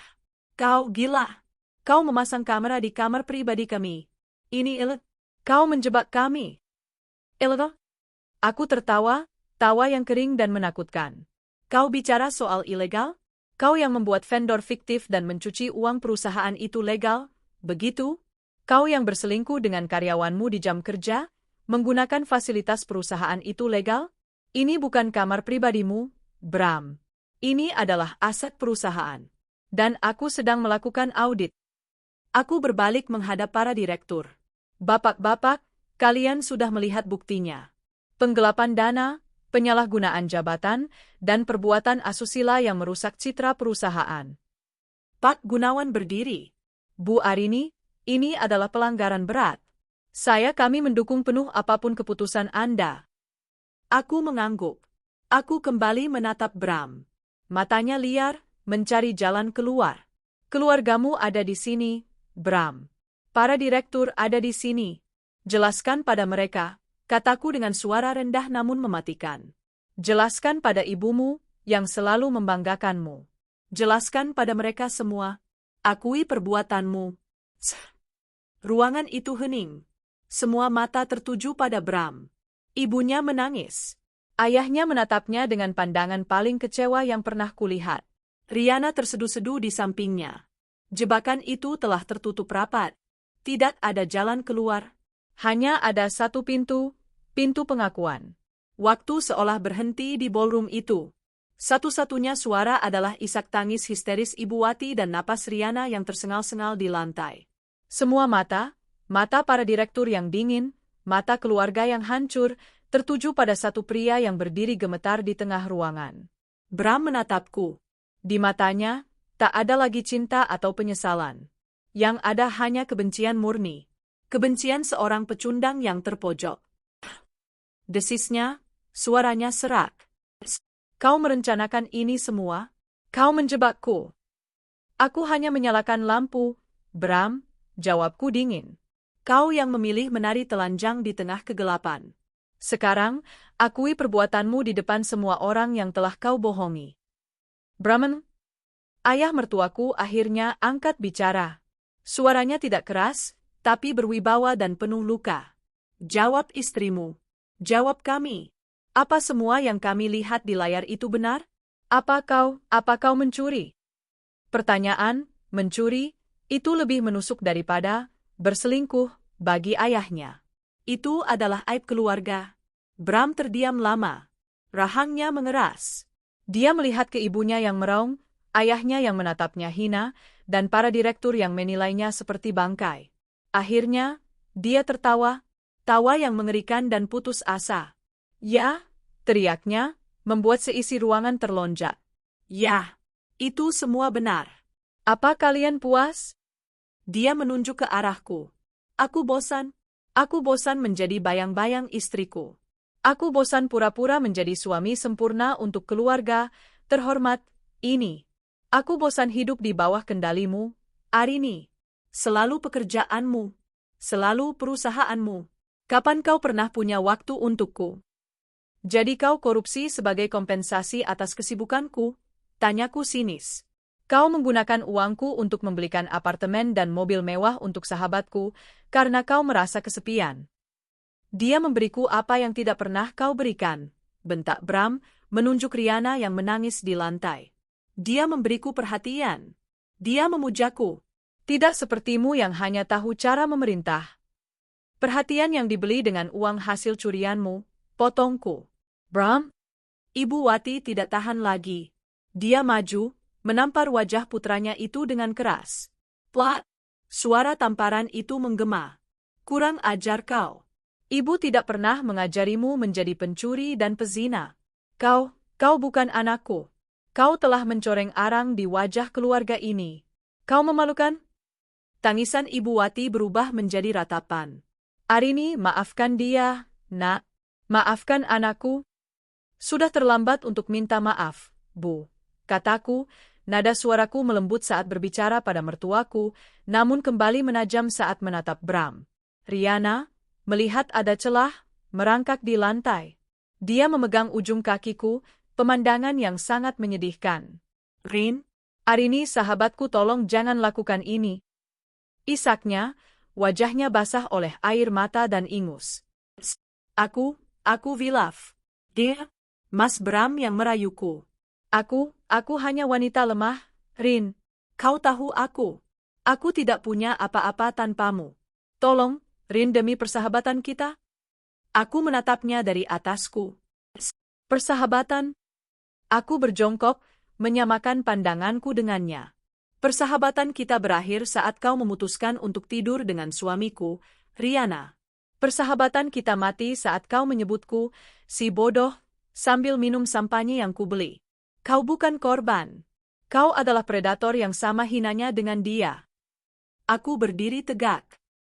Kau gila. Kau memasang kamera di kamar pribadi kami. Ini ilegal. Kau menjebak kami. Ilegal? Aku tertawa, tawa yang kering dan menakutkan. Kau bicara soal ilegal? Kau yang membuat vendor fiktif dan mencuci uang perusahaan itu legal, begitu? Kau yang berselingkuh dengan karyawanmu di jam kerja, menggunakan fasilitas perusahaan itu legal? Ini bukan kamar pribadimu, Bram. Ini adalah aset perusahaan. Dan aku sedang melakukan audit. Aku berbalik menghadap para direktur. Bapak-bapak, kalian sudah melihat buktinya. Penggelapan dana, penyalahgunaan jabatan, dan perbuatan asusila yang merusak citra perusahaan. Pak Gunawan berdiri. Bu Arini, ini adalah pelanggaran berat. Kami mendukung penuh apapun keputusan Anda. Aku mengangguk. Aku kembali menatap Bram. Matanya liar, mencari jalan keluar. Keluargamu ada di sini, Bram. Para direktur ada di sini. Jelaskan pada mereka, kataku dengan suara rendah namun mematikan. Jelaskan pada ibumu, yang selalu membanggakanmu. Jelaskan pada mereka semua. Akui perbuatanmu. Ruangan itu hening. Semua mata tertuju pada Bram. Ibunya menangis. Ayahnya menatapnya dengan pandangan paling kecewa yang pernah kulihat. Riana terseduh-seduh di sampingnya. Jebakan itu telah tertutup rapat. Tidak ada jalan keluar. Hanya ada satu pintu, pintu pengakuan. Waktu seolah berhenti di ballroom itu. Satu-satunya suara adalah isak tangis histeris Ibu Wati dan napas Riana yang tersengal-sengal di lantai. Semua mata para direktur yang dingin, mata keluarga yang hancur, tertuju pada satu pria yang berdiri gemetar di tengah ruangan. Bram menatapku. Di matanya, tak ada lagi cinta atau penyesalan. Yang ada hanya kebencian murni. Kebencian seorang pecundang yang terpojok. Desisnya, suaranya serak. Kau merencanakan ini semua? Kau menjebakku. Aku hanya menyalakan lampu, Bram, jawabku dingin. Kau yang memilih menari telanjang di tengah kegelapan. Sekarang, akui perbuatanmu di depan semua orang yang telah kau bohongi. Bram, ayah mertuaku akhirnya angkat bicara. Suaranya tidak keras, tapi berwibawa dan penuh luka. Jawab istrimu. Jawab kami. Apa semua yang kami lihat di layar itu benar? Apa kau mencuri? Pertanyaan, mencuri, itu lebih menusuk daripada berselingkuh bagi ayahnya. Itu adalah aib keluarga. Bram terdiam lama. Rahangnya mengeras. Dia melihat ke ibunya yang meraung, ayahnya yang menatapnya hina, dan para direktur yang menilainya seperti bangkai. Akhirnya, dia tertawa, tawa yang mengerikan dan putus asa. Ya, teriaknya, membuat seisi ruangan terlonjak. Ya, itu semua benar. Apa kalian puas? Dia menunjuk ke arahku. Aku bosan menjadi bayang-bayang istriku. Aku bosan pura-pura menjadi suami sempurna untuk keluarga terhormat ini. Aku bosan hidup di bawah kendalimu, Arini. Selalu pekerjaanmu, selalu perusahaanmu. Kapan kau pernah punya waktu untukku? Jadi kau korupsi sebagai kompensasi atas kesibukanku? Tanyaku sinis. Kau menggunakan uangku untuk membelikan apartemen dan mobil mewah untuk sahabatku karena kau merasa kesepian. Dia memberiku apa yang tidak pernah kau berikan, bentak Bram, menunjuk Riana yang menangis di lantai. Dia memberiku perhatian. Dia memujaku. Tidak sepertimu yang hanya tahu cara memerintah. Perhatian yang dibeli dengan uang hasil curianmu, potongku. Bram? Ibu Wati tidak tahan lagi. Dia maju, menampar wajah putranya itu dengan keras. Plak! Suara tamparan itu menggema. Kurang ajar kau. Ibu tidak pernah mengajarimu menjadi pencuri dan pezina. Kau bukan anakku. Kau telah mencoreng arang di wajah keluarga ini. Kau memalukan? Tangisan Ibu Wati berubah menjadi ratapan. Arini, maafkan dia, nak. Maafkan anakku. Sudah terlambat untuk minta maaf, Bu. Kataku, nada suaraku melembut saat berbicara pada mertuaku, namun kembali menajam saat menatap Bram. Riana, melihat ada celah, merangkak di lantai. Dia memegang ujung kakiku, pemandangan yang sangat menyedihkan. Rin, Arini sahabatku, tolong jangan lakukan ini. Isaknya, wajahnya basah oleh air mata dan ingus. Aku Wilaf. Dia, Mas Bram yang merayuku. Aku hanya wanita lemah, Rin. Kau tahu aku. Aku tidak punya apa-apa tanpamu. Tolong, Rin, demi persahabatan kita. Aku menatapnya dari atasku. Persahabatan? Aku berjongkok, menyamakan pandanganku dengannya. Persahabatan kita berakhir saat kau memutuskan untuk tidur dengan suamiku, Riana. Persahabatan kita mati saat kau menyebutku, si bodoh, sambil minum sampahnya yang kubeli. Kau bukan korban. Kau adalah predator yang sama hinanya dengan dia. Aku berdiri tegak.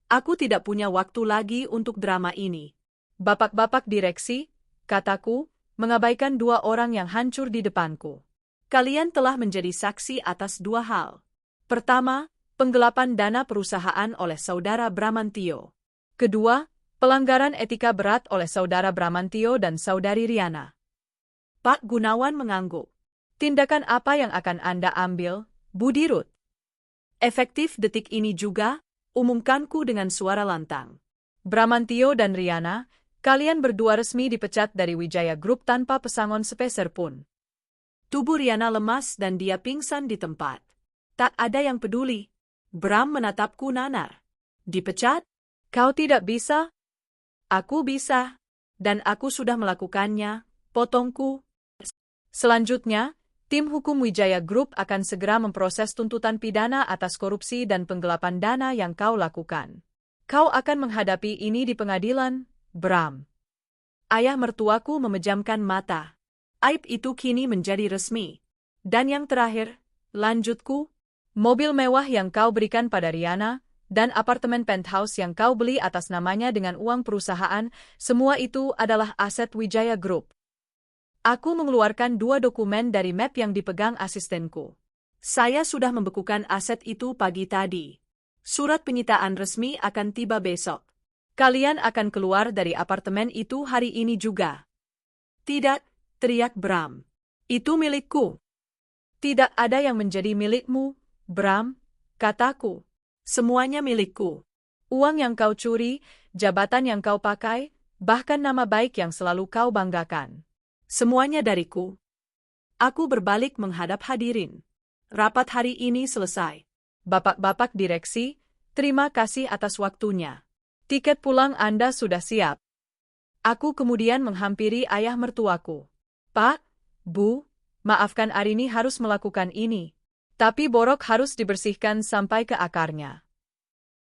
Aku tidak punya waktu lagi untuk drama ini. Bapak-bapak direksi, kataku, mengabaikan dua orang yang hancur di depanku. Kalian telah menjadi saksi atas dua hal. Pertama, penggelapan dana perusahaan oleh saudara Bramantio. Kedua, pelanggaran etika berat oleh saudara Bramantio dan saudari Riana. Pak Gunawan mengangguk. Tindakan apa yang akan Anda ambil, Bu Dirut? Efektif detik ini juga, umumkanku dengan suara lantang. Bramantio dan Riana, kalian berdua resmi dipecat dari Wijaya Group tanpa pesangon sepeser pun. Tubuh Riana lemas dan dia pingsan di tempat. Tak ada yang peduli. Bram menatapku nanar. Dipecat? Kau tidak bisa? Aku bisa. Dan aku sudah melakukannya, potongku. Selanjutnya, tim hukum Wijaya Group akan segera memproses tuntutan pidana atas korupsi dan penggelapan dana yang kau lakukan. Kau akan menghadapi ini di pengadilan, Bram. Ayah mertuaku memejamkan mata. Aib itu kini menjadi resmi. Dan yang terakhir, lanjutku, mobil mewah yang kau berikan pada Riana, dan apartemen penthouse yang kau beli atas namanya dengan uang perusahaan, semua itu adalah aset Wijaya Group. Aku mengeluarkan dua dokumen dari map yang dipegang asistenku. Saya sudah membekukan aset itu pagi tadi. Surat penyitaan resmi akan tiba besok. Kalian akan keluar dari apartemen itu hari ini juga. Tidak, teriak Bram. Itu milikku. Tidak ada yang menjadi milikmu, Bram, kataku. Semuanya milikku. Uang yang kau curi, jabatan yang kau pakai, bahkan nama baik yang selalu kau banggakan. Semuanya dariku. Aku berbalik menghadap hadirin. Rapat hari ini selesai. Bapak-bapak direksi, terima kasih atas waktunya. Tiket pulang Anda sudah siap. Aku kemudian menghampiri ayah mertuaku. Pak, Bu, maafkan Arini harus melakukan ini. Tapi borok harus dibersihkan sampai ke akarnya.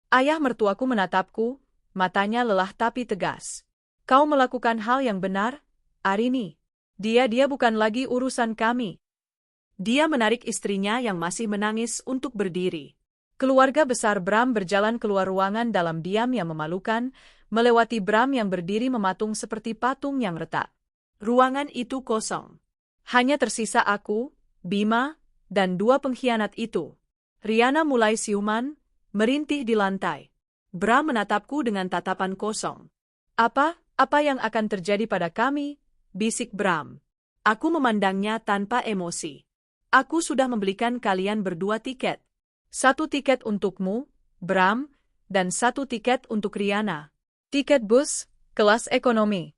Ayah mertuaku menatapku, matanya lelah tapi tegas. Kau melakukan hal yang benar, Arini. Dia bukan lagi urusan kami. Dia menarik istrinya yang masih menangis untuk berdiri. Keluarga besar Bram berjalan keluar ruangan dalam diam yang memalukan, melewati Bram yang berdiri mematung seperti patung yang retak. Ruangan itu kosong. Hanya tersisa aku, Bima, dan dua pengkhianat itu. Riana mulai siuman, merintih di lantai. Bram menatapku dengan tatapan kosong. Apa yang akan terjadi pada kami? bisik Bram. Aku memandangnya tanpa emosi. Aku sudah membelikan kalian berdua tiket. 1 tiket untukmu, Bram, dan 1 tiket untuk Riana. Tiket bus, kelas ekonomi.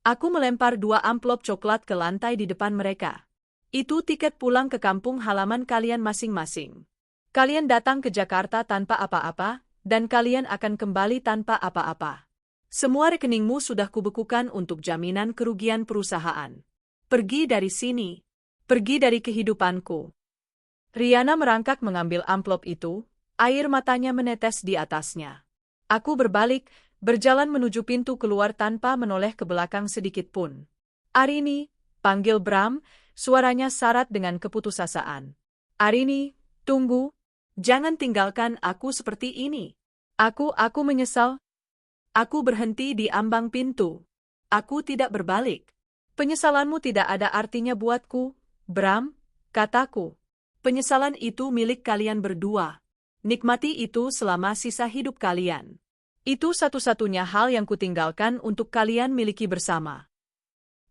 Aku melempar 2 amplop coklat ke lantai di depan mereka. Itu tiket pulang ke kampung halaman kalian masing-masing. Kalian datang ke Jakarta tanpa apa-apa, dan kalian akan kembali tanpa apa-apa. Semua rekeningmu sudah kubekukan untuk jaminan kerugian perusahaan. Pergi dari sini. Pergi dari kehidupanku. Riana merangkak mengambil amplop itu, air matanya menetes di atasnya. Aku berbalik, berjalan menuju pintu keluar tanpa menoleh ke belakang sedikit pun. Arini, panggil Bram, suaranya syarat dengan keputusasaan. Arini, tunggu. Jangan tinggalkan aku seperti ini. Aku menyesal. Aku berhenti di ambang pintu. Aku tidak berbalik. Penyesalanmu tidak ada artinya buatku, Bram, kataku. Penyesalan itu milik kalian berdua. Nikmati itu selama sisa hidup kalian. Itu satu-satunya hal yang kutinggalkan untuk kalian miliki bersama.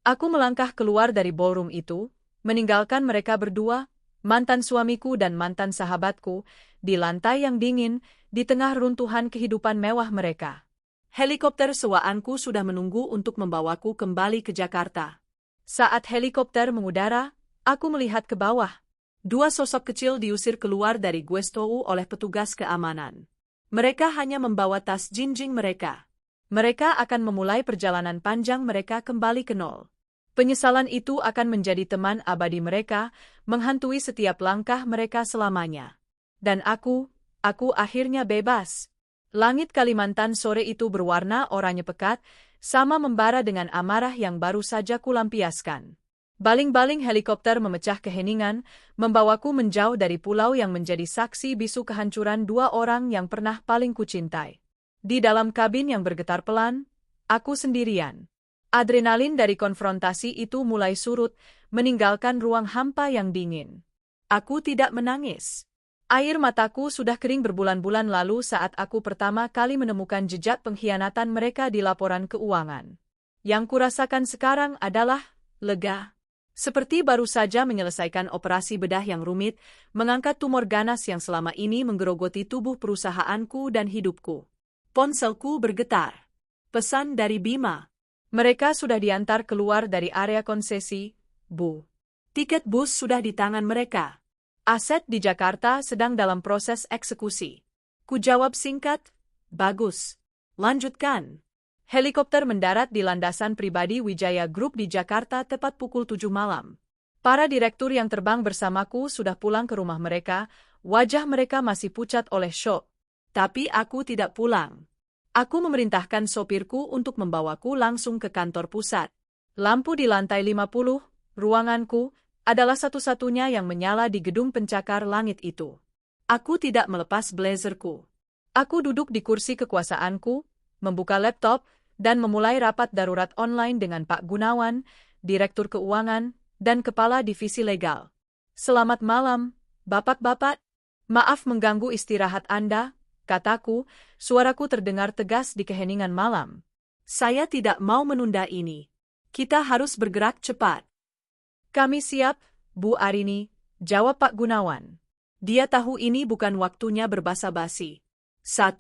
Aku melangkah keluar dari ballroom itu, meninggalkan mereka berdua, mantan suamiku dan mantan sahabatku, di lantai yang dingin, di tengah runtuhan kehidupan mewah mereka. Helikopter sewaanku sudah menunggu untuk membawaku kembali ke Jakarta. Saat helikopter mengudara, aku melihat ke bawah. 2 sosok kecil diusir keluar dari Guestou oleh petugas keamanan. Mereka hanya membawa tas jinjing mereka. Mereka akan memulai perjalanan panjang mereka kembali ke nol. Penyesalan itu akan menjadi teman abadi mereka, menghantui setiap langkah mereka selamanya. Dan aku akhirnya bebas. Langit Kalimantan sore itu berwarna oranye pekat, sama membara dengan amarah yang baru saja kulampiaskan. Baling-baling helikopter memecah keheningan, membawaku menjauh dari pulau yang menjadi saksi bisu kehancuran 2 orang yang pernah paling kucintai. Di dalam kabin yang bergetar pelan, aku sendirian. Adrenalin dari konfrontasi itu mulai surut, meninggalkan ruang hampa yang dingin. Aku tidak menangis. Air mataku sudah kering berbulan-bulan lalu saat aku pertama kali menemukan jejak pengkhianatan mereka di laporan keuangan. Yang kurasakan sekarang adalah lega. Seperti baru saja menyelesaikan operasi bedah yang rumit, mengangkat tumor ganas yang selama ini menggerogoti tubuh perusahaanku dan hidupku. Ponselku bergetar. Pesan dari Bima. Mereka sudah diantar keluar dari area konsesi, Bu. Tiket bus sudah di tangan mereka. Aset di Jakarta sedang dalam proses eksekusi. Ku jawab singkat, bagus. Lanjutkan. Helikopter mendarat di landasan pribadi Wijaya Group di Jakarta tepat pukul 7 malam. Para direktur yang terbang bersamaku sudah pulang ke rumah mereka, wajah mereka masih pucat oleh syok. Tapi aku tidak pulang. Aku memerintahkan sopirku untuk membawaku langsung ke kantor pusat. Lampu di lantai 50, ruanganku, adalah satu-satunya yang menyala di gedung pencakar langit itu. Aku tidak melepas blazerku. Aku duduk di kursi kekuasaanku, membuka laptop, dan memulai rapat darurat online dengan Pak Gunawan, Direktur Keuangan, dan Kepala Divisi Legal. Selamat malam, Bapak-bapak. Maaf mengganggu istirahat Anda, kataku, suaraku terdengar tegas di keheningan malam. Saya tidak mau menunda ini. Kita harus bergerak cepat. Kami siap, Bu Arini, jawab Pak Gunawan. Dia tahu ini bukan waktunya berbasa-basi. 1,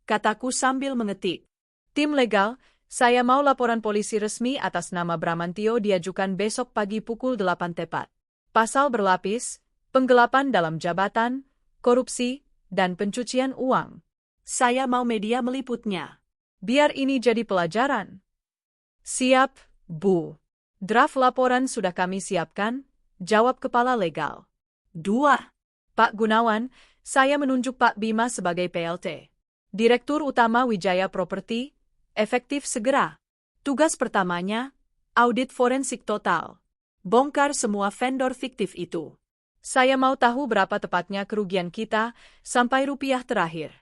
kataku sambil mengetik. Tim legal, saya mau laporan polisi resmi atas nama Bramantio diajukan besok pagi pukul 8 tepat. Pasal berlapis, penggelapan dalam jabatan, korupsi, dan pencucian uang. Saya mau media meliputnya. Biar ini jadi pelajaran. Siap, Bu. Draft laporan sudah kami siapkan, jawab Kepala Legal. 2. Pak Gunawan, saya menunjuk Pak Bima sebagai PLT. Direktur Utama Wijaya Property, efektif segera. Tugas pertamanya, audit forensik total. Bongkar semua vendor fiktif itu. Saya mau tahu berapa tepatnya kerugian kita, sampai rupiah terakhir.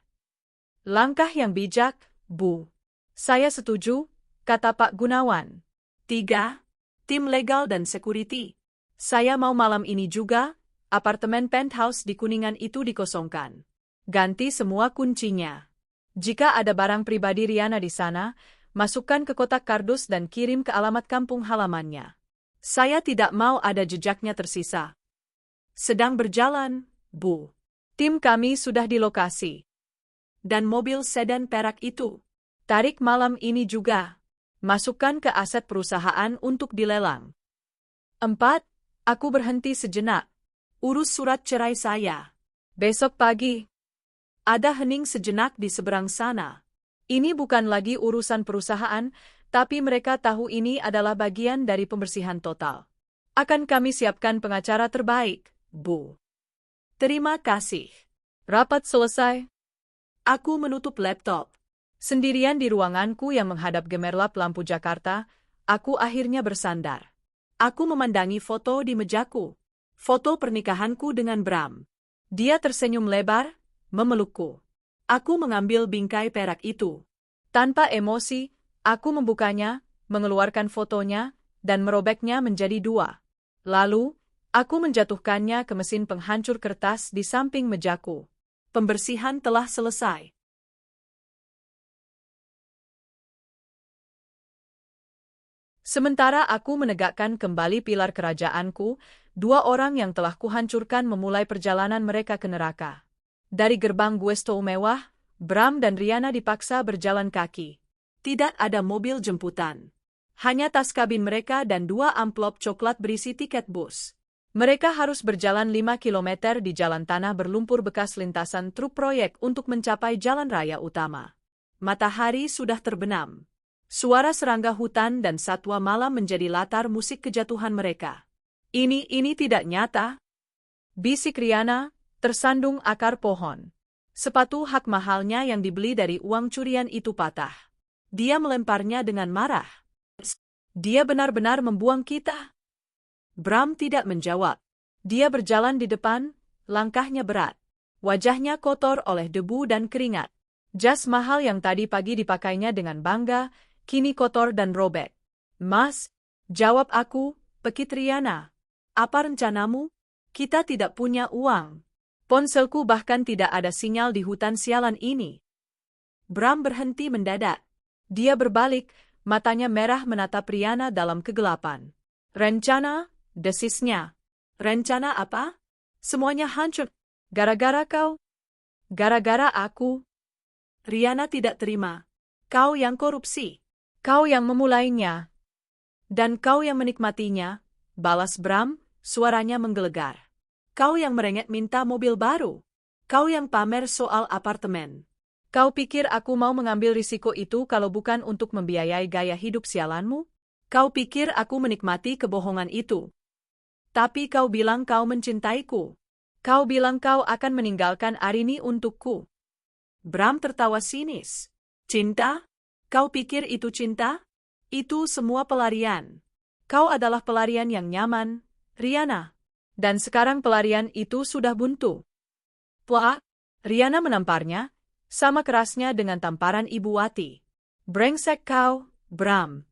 Langkah yang bijak, Bu. Saya setuju, kata Pak Gunawan. 3. Tim legal dan security. Saya mau malam ini juga, apartemen penthouse di Kuningan itu dikosongkan. Ganti semua kuncinya. Jika ada barang pribadi Riana di sana, masukkan ke kotak kardus dan kirim ke alamat kampung halamannya. Saya tidak mau ada jejaknya tersisa. Sedang berjalan, Bu. Tim kami sudah di lokasi. Dan mobil sedan perak itu. Tarik malam ini juga. Masukkan ke aset perusahaan untuk dilelang. 4. Aku berhenti sejenak. Urus surat cerai saya. Besok pagi. Ada hening sejenak di seberang sana. Ini bukan lagi urusan perusahaan, tapi mereka tahu ini adalah bagian dari pembersihan total. Akan kami siapkan pengacara terbaik, Bu. Terima kasih. Rapat selesai. Aku menutup laptop. Sendirian di ruanganku yang menghadap gemerlap lampu Jakarta, aku akhirnya bersandar. Aku memandangi foto di mejaku. Foto pernikahanku dengan Bram. Dia tersenyum lebar, memelukku. Aku mengambil bingkai perak itu. Tanpa emosi, aku membukanya, mengeluarkan fotonya, dan merobeknya menjadi 2. Lalu, aku menjatuhkannya ke mesin penghancur kertas di samping mejaku. Pembersihan telah selesai. Sementara aku menegakkan kembali pilar kerajaanku, 2 orang yang telah kuhancurkan memulai perjalanan mereka ke neraka. Dari gerbang Guesto mewah, Bram dan Riana dipaksa berjalan kaki. Tidak ada mobil jemputan. Hanya tas kabin mereka dan 2 amplop coklat berisi tiket bus. Mereka harus berjalan 5 kilometer di jalan tanah berlumpur bekas lintasan truk proyek untuk mencapai jalan raya utama. Matahari sudah terbenam. Suara serangga hutan dan satwa malam menjadi latar musik kejatuhan mereka. Ini tidak nyata. Bisik Riana, tersandung akar pohon. Sepatu hak mahalnya yang dibeli dari uang curian itu patah. Dia melemparnya dengan marah. Dia benar-benar membuang kita. Bram tidak menjawab. Dia berjalan di depan, langkahnya berat. Wajahnya kotor oleh debu dan keringat. Jas mahal yang tadi pagi dipakainya dengan bangga, kini kotor dan robek. Mas, jawab aku, pekit Riana. Apa rencanamu? Kita tidak punya uang. Ponselku bahkan tidak ada sinyal di hutan sialan ini. Bram berhenti mendadak. Dia berbalik, matanya merah menatap Riana dalam kegelapan. Rencana, desisnya. Rencana apa? Semuanya hancur. Gara-gara kau? Gara-gara aku? Riana tidak terima. Kau yang korupsi. Kau yang memulainya. Dan kau yang menikmatinya, balas Bram, suaranya menggelegar. Kau yang merengek minta mobil baru. Kau yang pamer soal apartemen. Kau pikir aku mau mengambil risiko itu kalau bukan untuk membiayai gaya hidup sialanmu? Kau pikir aku menikmati kebohongan itu? Tapi kau bilang kau mencintaiku. Kau bilang kau akan meninggalkan Arini untukku. Bram tertawa sinis. Cinta? Kau pikir itu cinta? Itu semua pelarian. Kau adalah pelarian yang nyaman, Riana. Dan sekarang pelarian itu sudah buntu. Plak! Riana menamparnya, sama kerasnya dengan tamparan Ibu Wati. Brengsek kau, Bram.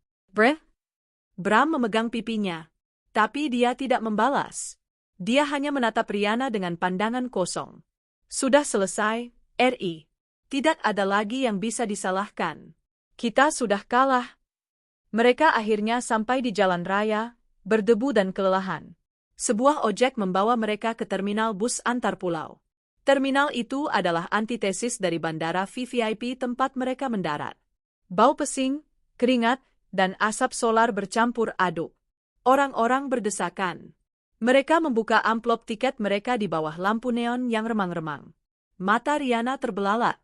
Bram memegang pipinya. Tapi dia tidak membalas. Dia hanya menatap Riana dengan pandangan kosong. Sudah selesai, RI. Tidak ada lagi yang bisa disalahkan. Kita sudah kalah. Mereka akhirnya sampai di jalan raya, berdebu dan kelelahan. Sebuah ojek membawa mereka ke terminal bus antar pulau. Terminal itu adalah antitesis dari bandara VVIP tempat mereka mendarat. Bau pesing, keringat, dan asap solar bercampur aduk. Orang-orang berdesakan. Mereka membuka amplop tiket mereka di bawah lampu neon yang remang-remang. Mata Riana terbelalak.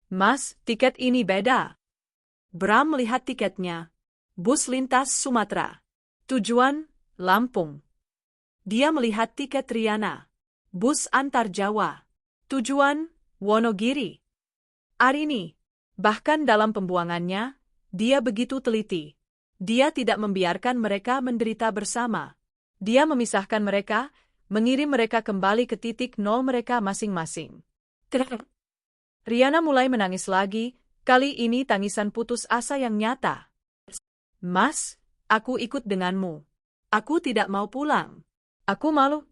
Mas, tiket ini beda. Bram melihat tiketnya. Bus lintas Sumatera. Tujuan, Lampung. Dia melihat tiket Riana. Bus antar Jawa. Tujuan, Wonogiri. Arini. Bahkan dalam pembuangannya, dia begitu teliti. Dia tidak membiarkan mereka menderita bersama. Dia memisahkan mereka, mengirim mereka kembali ke titik nol mereka masing-masing. Riana mulai menangis lagi, kali ini tangisan putus asa yang nyata. Mas, aku ikut denganmu. Aku tidak mau pulang. Aku malu.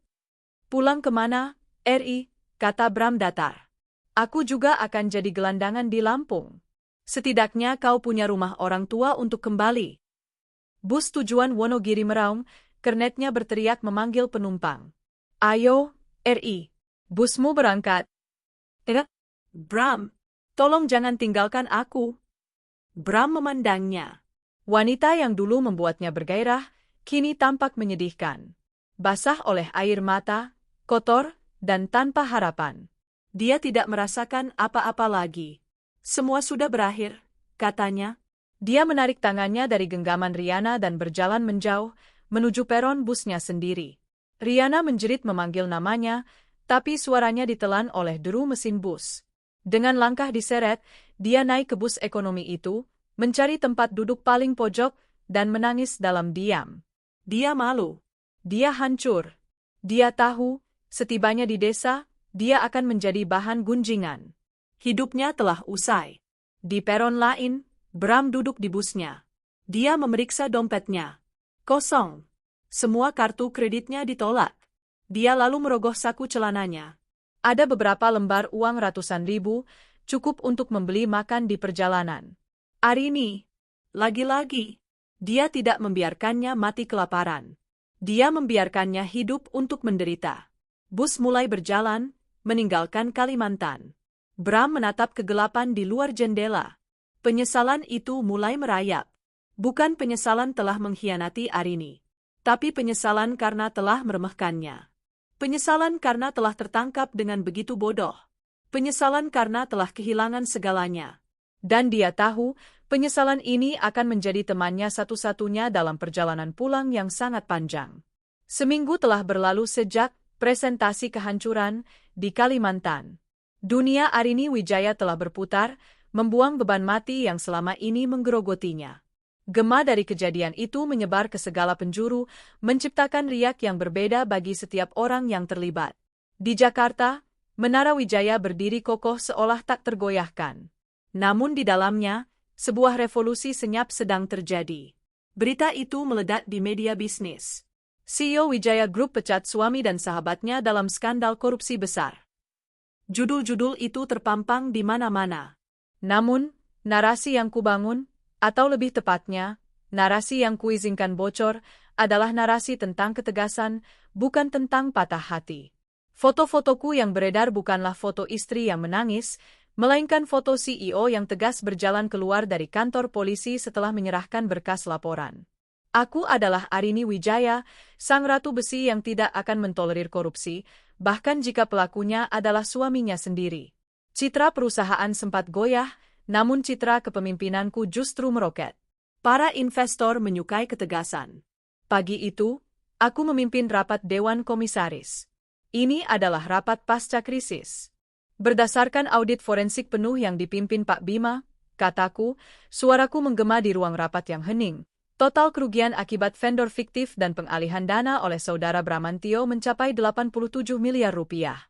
Pulang kemana, RI, kata Bram datar. Aku juga akan jadi gelandangan di Lampung. Setidaknya kau punya rumah orang tua untuk kembali. Bus tujuan Wonogiri meraung, kernetnya berteriak memanggil penumpang. Ayo, RI. Busmu berangkat. Bram, tolong jangan tinggalkan aku. Bram memandangnya. Wanita yang dulu membuatnya bergairah, kini tampak menyedihkan. Basah oleh air mata, kotor, dan tanpa harapan. Dia tidak merasakan apa-apa lagi. Semua sudah berakhir, katanya. Dia menarik tangannya dari genggaman Riana dan berjalan menjauh, menuju peron busnya sendiri. Riana menjerit memanggil namanya, tapi suaranya ditelan oleh deru mesin bus. Dengan langkah diseret, dia naik ke bus ekonomi itu, mencari tempat duduk paling pojok, dan menangis dalam diam. Dia malu. Dia hancur. Dia tahu, setibanya di desa, dia akan menjadi bahan gunjingan. Hidupnya telah usai. Di peron lain, Bram duduk di busnya. Dia memeriksa dompetnya. Kosong. Semua kartu kreditnya ditolak. Dia lalu merogoh saku celananya. Ada beberapa lembar uang ratusan ribu, cukup untuk membeli makan di perjalanan. Arini, lagi-lagi, dia tidak membiarkannya mati kelaparan. Dia membiarkannya hidup untuk menderita. Bus mulai berjalan, meninggalkan Kalimantan. Bram menatap kegelapan di luar jendela. Penyesalan itu mulai merayap. Bukan penyesalan telah mengkhianati Arini, tapi penyesalan karena telah meremehkannya. Penyesalan karena telah tertangkap dengan begitu bodoh. Penyesalan karena telah kehilangan segalanya. Dan dia tahu, penyesalan ini akan menjadi temannya satu-satunya dalam perjalanan pulang yang sangat panjang. Seminggu telah berlalu sejak presentasi kehancuran di Kalimantan. Dunia Arini Wijaya telah berputar, membuang beban mati yang selama ini menggerogotinya. Gema dari kejadian itu menyebar ke segala penjuru, menciptakan riak yang berbeda bagi setiap orang yang terlibat. Di Jakarta, Menara Wijaya berdiri kokoh seolah tak tergoyahkan. Namun di dalamnya, sebuah revolusi senyap sedang terjadi. Berita itu meledak di media bisnis. CEO Wijaya Group pecat suami dan sahabatnya dalam skandal korupsi besar. Judul-judul itu terpampang di mana-mana. Namun, narasi yang kubangun, atau lebih tepatnya, narasi yang kuizinkan bocor, adalah narasi tentang ketegasan, bukan tentang patah hati. Foto-fotoku yang beredar bukanlah foto istri yang menangis, melainkan foto CEO yang tegas berjalan keluar dari kantor polisi setelah menyerahkan berkas laporan. Aku adalah Arini Wijaya, sang ratu besi yang tidak akan mentolerir korupsi, bahkan jika pelakunya adalah suaminya sendiri. Citra perusahaan sempat goyah, namun citra kepemimpinanku justru meroket. Para investor menyukai ketegasan. Pagi itu, aku memimpin rapat Dewan Komisaris. Ini adalah rapat pasca krisis. Berdasarkan audit forensik penuh yang dipimpin Pak Bima, kataku, suaraku menggema di ruang rapat yang hening. Total kerugian akibat vendor fiktif dan pengalihan dana oleh saudara Bramantio mencapai 87 miliar rupiah.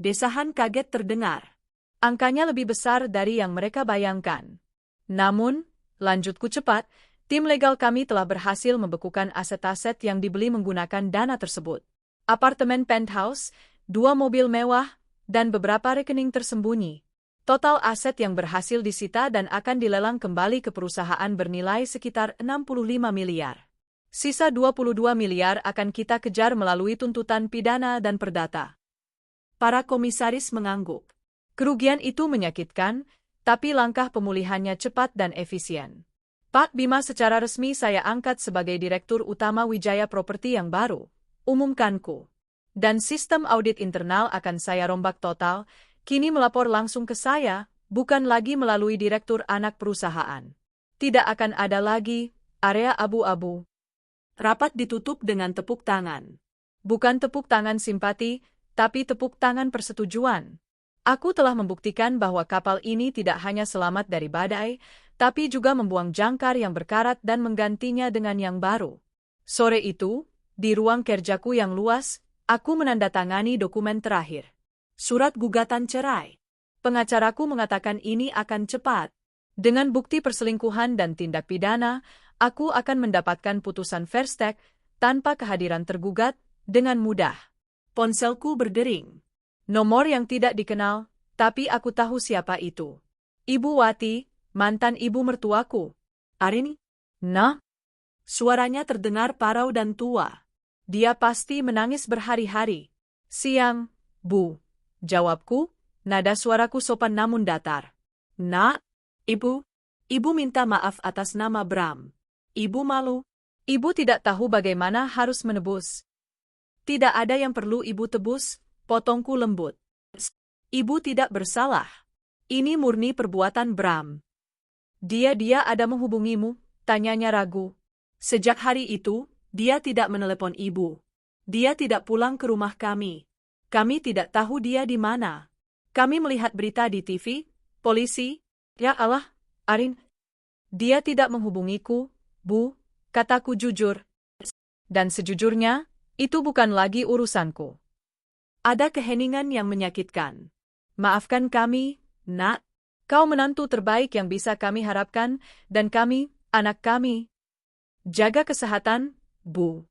Desahan kaget terdengar. Angkanya lebih besar dari yang mereka bayangkan. Namun, lanjutku cepat, tim legal kami telah berhasil membekukan aset-aset yang dibeli menggunakan dana tersebut. Apartemen penthouse, 2 mobil mewah, dan beberapa rekening tersembunyi. Total aset yang berhasil disita dan akan dilelang kembali ke perusahaan bernilai sekitar 65 miliar. Sisa 22 miliar akan kita kejar melalui tuntutan pidana dan perdata. Para komisaris mengangguk. Kerugian itu menyakitkan, tapi langkah pemulihannya cepat dan efisien. Pak Bima, secara resmi saya angkat sebagai Direktur Utama Wijaya Properti yang baru, umumkanku. Dan sistem audit internal akan saya rombak total, kini melapor langsung ke saya, bukan lagi melalui Direktur Anak Perusahaan. Tidak akan ada lagi area abu-abu. Rapat ditutup dengan tepuk tangan. Bukan tepuk tangan simpati, tapi tepuk tangan persetujuan. Aku telah membuktikan bahwa kapal ini tidak hanya selamat dari badai, tapi juga membuang jangkar yang berkarat dan menggantinya dengan yang baru. Sore itu, di ruang kerjaku yang luas, aku menandatangani dokumen terakhir. Surat gugatan cerai. Pengacaraku mengatakan ini akan cepat. Dengan bukti perselingkuhan dan tindak pidana, aku akan mendapatkan putusan verstek tanpa kehadiran tergugat dengan mudah. Ponselku berdering. Nomor yang tidak dikenal, tapi aku tahu siapa itu. Ibu Wati, mantan ibu mertuaku. Arini? Nah? Suaranya terdengar parau dan tua. Dia pasti menangis berhari-hari. Siang, Bu. Jawabku, nada suaraku sopan namun datar. Nak, Ibu. Ibu minta maaf atas nama Bram. Ibu malu. Ibu tidak tahu bagaimana harus menebus. Tidak ada yang perlu ibu tebus, potongku lembut. Ibu tidak bersalah. Ini murni perbuatan Bram. Dia ada menghubungimu, tanyanya ragu. Sejak hari itu, dia tidak menelepon ibu. Dia tidak pulang ke rumah kami. Kami tidak tahu dia di mana. Kami melihat berita di TV, polisi. Ya Allah, Arin. Dia tidak menghubungiku, Bu, kataku jujur. Dan sejujurnya, itu bukan lagi urusanku. Ada keheningan yang menyakitkan. Maafkan kami, Nak. Kau menantu terbaik yang bisa kami harapkan, dan kami, anak kami. Jaga kesehatan, Bu.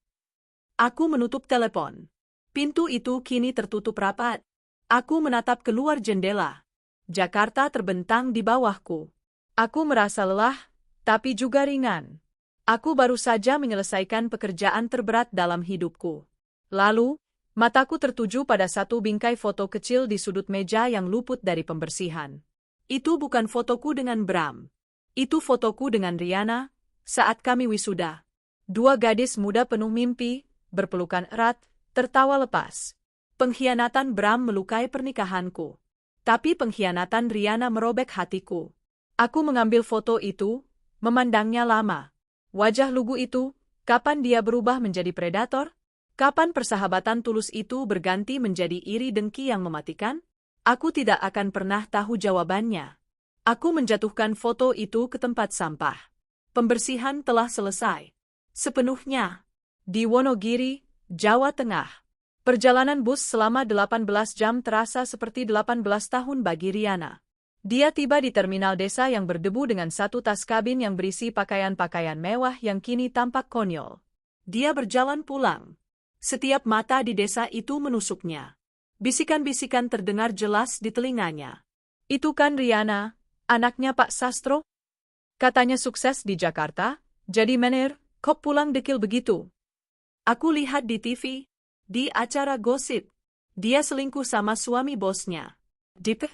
Aku menutup telepon. Pintu itu kini tertutup rapat. Aku menatap keluar jendela. Jakarta terbentang di bawahku. Aku merasa lelah, tapi juga ringan. Aku baru saja menyelesaikan pekerjaan terberat dalam hidupku. Lalu, mataku tertuju pada satu bingkai foto kecil di sudut meja yang luput dari pembersihan. Itu bukan fotoku dengan Bram. Itu fotoku dengan Riana, saat kami wisuda. Dua gadis muda penuh mimpi, berpelukan erat, tertawa lepas. Pengkhianatan Bram melukai pernikahanku. Tapi pengkhianatan Riana merobek hatiku. Aku mengambil foto itu, memandangnya lama. Wajah lugu itu, kapan dia berubah menjadi predator? Kapan persahabatan tulus itu berganti menjadi iri dengki yang mematikan? Aku tidak akan pernah tahu jawabannya. Aku menjatuhkan foto itu ke tempat sampah. Pembersihan telah selesai. Sepenuhnya. Di Wonogiri, Jawa Tengah. Perjalanan bus selama 18 jam terasa seperti 18 tahun bagi Riana. Dia tiba di terminal desa yang berdebu dengan satu tas kabin yang berisi pakaian-pakaian mewah yang kini tampak konyol. Dia berjalan pulang. Setiap mata di desa itu menusuknya. Bisikan-bisikan terdengar jelas di telinganya. Itu kan Riana, anaknya Pak Sastro? Katanya sukses di Jakarta, jadi manajer, kok pulang dekil begitu? Aku lihat di TV, di acara gosip. Dia selingkuh sama suami bosnya. Dip.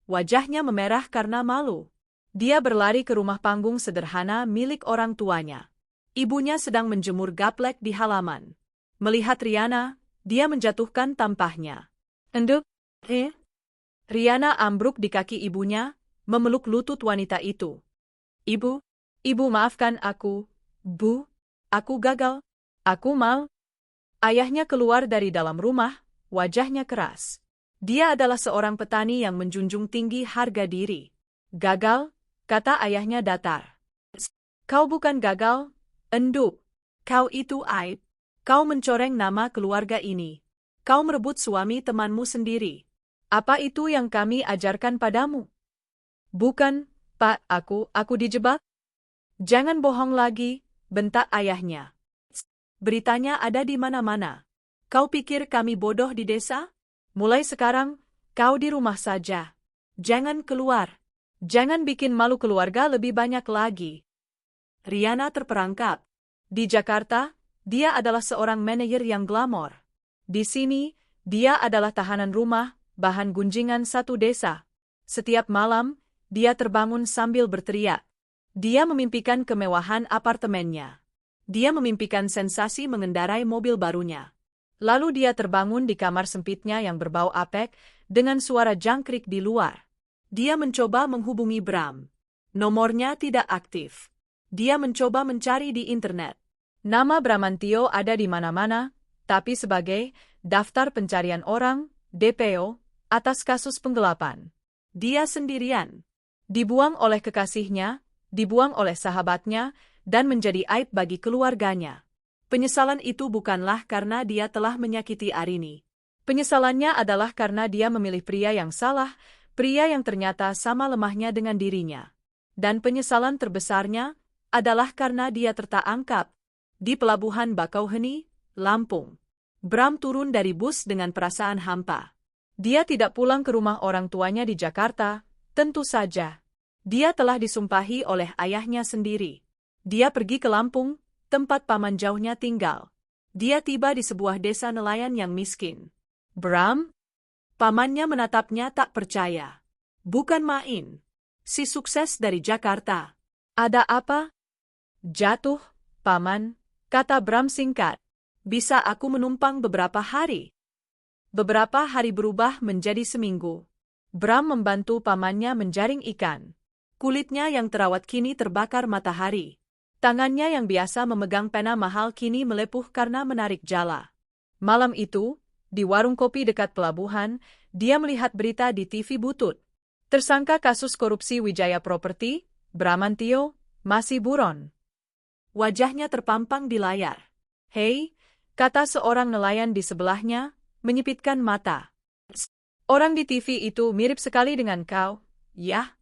Wajahnya memerah karena malu. Dia berlari ke rumah panggung sederhana milik orang tuanya. Ibunya sedang menjemur gaplek di halaman. Melihat Riana, dia menjatuhkan tampahnya. Enduk, Riana ambruk di kaki ibunya, memeluk lutut wanita itu. Ibu maafkan aku, Bu. Aku gagal. Aku mal. Ayahnya keluar dari dalam rumah, wajahnya keras. Dia adalah seorang petani yang menjunjung tinggi harga diri. Gagal, kata ayahnya datar. Kau bukan gagal, Enduk. Kau itu aib. Kau mencoreng nama keluarga ini. Kau merebut suami temanmu sendiri. Apa itu yang kami ajarkan padamu? Bukan, Pak, aku dijebak. Jangan bohong lagi, bentak ayahnya. Beritanya ada di mana-mana. Kau pikir kami bodoh di desa? Mulai sekarang, kau di rumah saja. Jangan keluar. Jangan bikin malu keluarga lebih banyak lagi. Riana terperangkap. Di Jakarta, dia adalah seorang manajer yang glamor. Di sini, dia adalah tahanan rumah, bahan gunjingan satu desa. Setiap malam, dia terbangun sambil berteriak. Dia memimpikan kemewahan apartemennya. Dia memimpikan sensasi mengendarai mobil barunya. Lalu dia terbangun di kamar sempitnya yang berbau apek, dengan suara jangkrik di luar. Dia mencoba menghubungi Bram. Nomornya tidak aktif. Dia mencoba mencari di internet. Nama Bramantio ada di mana-mana, tapi sebagai daftar pencarian orang, DPO, atas kasus penggelapan. Dia sendirian. Dibuang oleh kekasihnya, dibuang oleh sahabatnya, dan menjadi aib bagi keluarganya. Penyesalan itu bukanlah karena dia telah menyakiti Arini. Penyesalannya adalah karena dia memilih pria yang salah, pria yang ternyata sama lemahnya dengan dirinya. Dan penyesalan terbesarnya adalah karena dia tertangkap di pelabuhan Bakauheni, Lampung. Bram turun dari bus dengan perasaan hampa. Dia tidak pulang ke rumah orang tuanya di Jakarta, tentu saja. Dia telah disumpahi oleh ayahnya sendiri. Dia pergi ke Lampung, tempat paman jauhnya tinggal. Dia tiba di sebuah desa nelayan yang miskin. Bram? Pamannya menatapnya tak percaya. Bukan main. Si sukses dari Jakarta. Ada apa? Jatuh, paman, kata Bram singkat. Bisa aku menumpang beberapa hari? Beberapa hari berubah menjadi seminggu. Bram membantu pamannya menjaring ikan. Kulitnya yang terawat kini terbakar matahari. Tangannya yang biasa memegang pena mahal kini melepuh karena menarik jala. Malam itu, di warung kopi dekat pelabuhan, dia melihat berita di TV butut. Tersangka kasus korupsi Wijaya Property, Bramantio, masih buron. Wajahnya terpampang di layar. Hei, kata seorang nelayan di sebelahnya, menyipitkan mata. Orang di TV itu mirip sekali dengan kau, ya?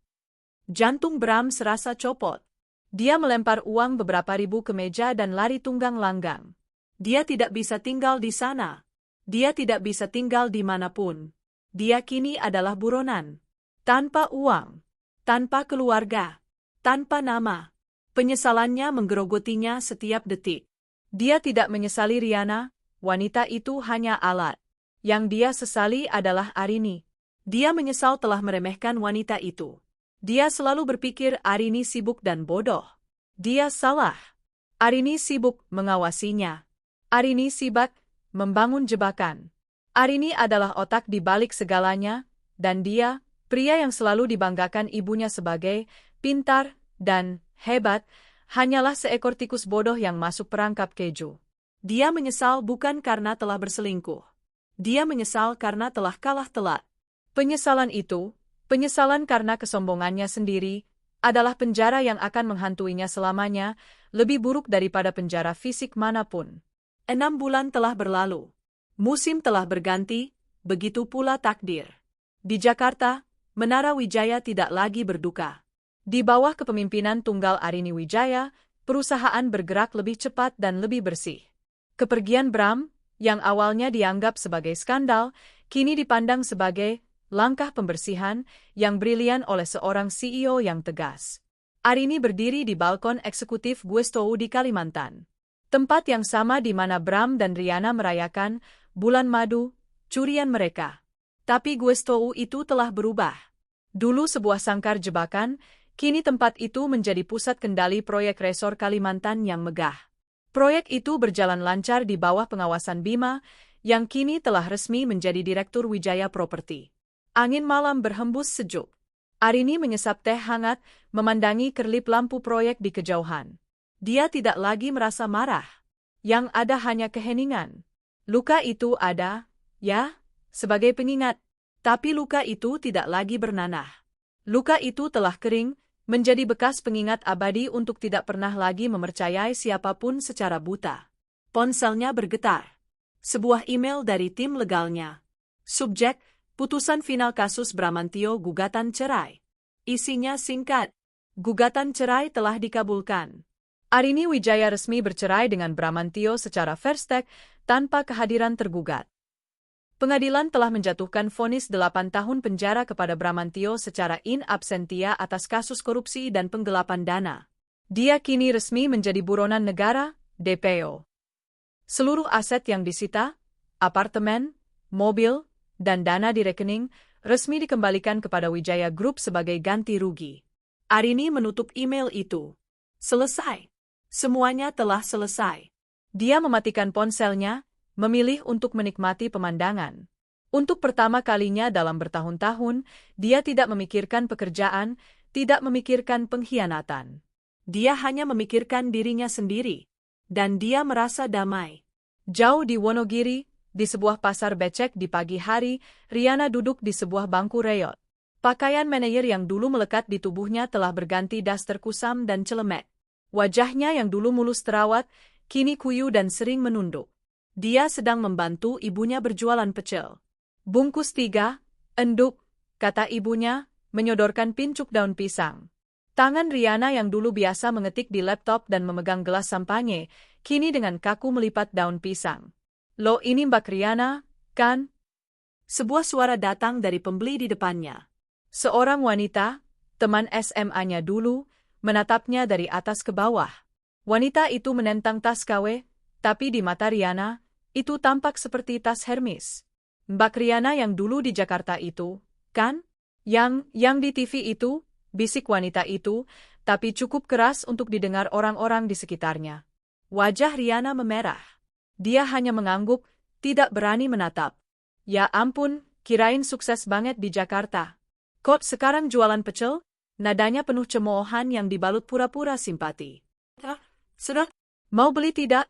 Jantung Bram serasa copot. Dia melempar uang beberapa ribu ke meja dan lari tunggang langgang. Dia tidak bisa tinggal di sana. Dia tidak bisa tinggal di manapun. Dia kini adalah buronan. Tanpa uang. Tanpa keluarga. Tanpa nama. Penyesalannya menggerogotinya setiap detik. Dia tidak menyesali Riana, wanita itu hanya alat. Yang dia sesali adalah Arini. Dia menyesal telah meremehkan wanita itu. Dia selalu berpikir Arini sibuk dan bodoh. Dia salah. Arini sibuk mengawasinya. Arini sibuk membangun jebakan. Arini adalah otak di balik segalanya, dan dia, pria yang selalu dibanggakan ibunya sebagai pintar dan hebat, hanyalah seekor tikus bodoh yang masuk perangkap keju. Dia menyesal bukan karena telah berselingkuh. Dia menyesal karena telah kalah telak. Penyesalan itu, penyesalan karena kesombongannya sendiri, adalah penjara yang akan menghantuinya selamanya, lebih buruk daripada penjara fisik manapun. 6 bulan telah berlalu. Musim telah berganti, begitu pula takdir. Di Jakarta, Menara Wijaya tidak lagi berduka. Di bawah kepemimpinan tunggal Arini Wijaya, perusahaan bergerak lebih cepat dan lebih bersih. Kepergian Bram, yang awalnya dianggap sebagai skandal, kini dipandang sebagai langkah pembersihan yang brilian oleh seorang CEO yang tegas. Arini berdiri di balkon eksekutif Guestou di Kalimantan. Tempat yang sama di mana Bram dan Riana merayakan bulan madu, curian mereka. Tapi Guestou itu telah berubah. Dulu sebuah sangkar jebakan, kini tempat itu menjadi pusat kendali proyek resor Kalimantan yang megah. Proyek itu berjalan lancar di bawah pengawasan Bima, yang kini telah resmi menjadi Direktur Wijaya Property. Angin malam berhembus sejuk. Arini menyesap teh hangat, memandangi kerlip lampu proyek di kejauhan. Dia tidak lagi merasa marah. Yang ada hanya keheningan. Luka itu ada, ya, sebagai pengingat. Tapi luka itu tidak lagi bernanah. Luka itu telah kering, menjadi bekas pengingat abadi untuk tidak pernah lagi mempercayai siapapun secara buta. Ponselnya bergetar. Sebuah email dari tim legalnya. Subjek, putusan final kasus Bramantio gugatan cerai. Isinya singkat. Gugatan cerai telah dikabulkan. Arini Wijaya resmi bercerai dengan Bramantio secara verstek tanpa kehadiran tergugat. Pengadilan telah menjatuhkan vonis 8 tahun penjara kepada Bramantio secara in absentia atas kasus korupsi dan penggelapan dana. Dia kini resmi menjadi buronan negara, DPO. Seluruh aset yang disita, apartemen, mobil, dan dana di rekening, resmi dikembalikan kepada Wijaya Group sebagai ganti rugi. Arini menutup email itu. Selesai. Semuanya telah selesai. Dia mematikan ponselnya, memilih untuk menikmati pemandangan. Untuk pertama kalinya dalam bertahun-tahun, dia tidak memikirkan pekerjaan, tidak memikirkan pengkhianatan. Dia hanya memikirkan dirinya sendiri. Dan dia merasa damai. Jauh di Wonogiri, di sebuah pasar becek di pagi hari, Riana duduk di sebuah bangku reyot. Pakaian manajer yang dulu melekat di tubuhnya telah berganti daster kusam dan celemek. Wajahnya yang dulu mulus terawat, kini kuyu dan sering menunduk. Dia sedang membantu ibunya berjualan pecel. Bungkus 3, enduk, kata ibunya, menyodorkan pincuk daun pisang. Tangan Riana yang dulu biasa mengetik di laptop dan memegang gelas sampanye, kini dengan kaku melipat daun pisang. Lo ini Mbak Riana, kan? Sebuah suara datang dari pembeli di depannya. Seorang wanita, teman SMA-nya dulu, menatapnya dari atas ke bawah. Wanita itu menentang tas KW, tapi di mata Riana, itu tampak seperti tas Hermes. Mbak Riana yang dulu di Jakarta itu, kan? Yang di TV itu, bisik wanita itu, tapi cukup keras untuk didengar orang-orang di sekitarnya. Wajah Riana memerah. Dia hanya mengangguk, tidak berani menatap. Ya ampun, kirain sukses banget di Jakarta. Kok sekarang jualan pecel? Nadanya penuh cemoohan yang dibalut pura-pura simpati. Sudah, mau beli tidak?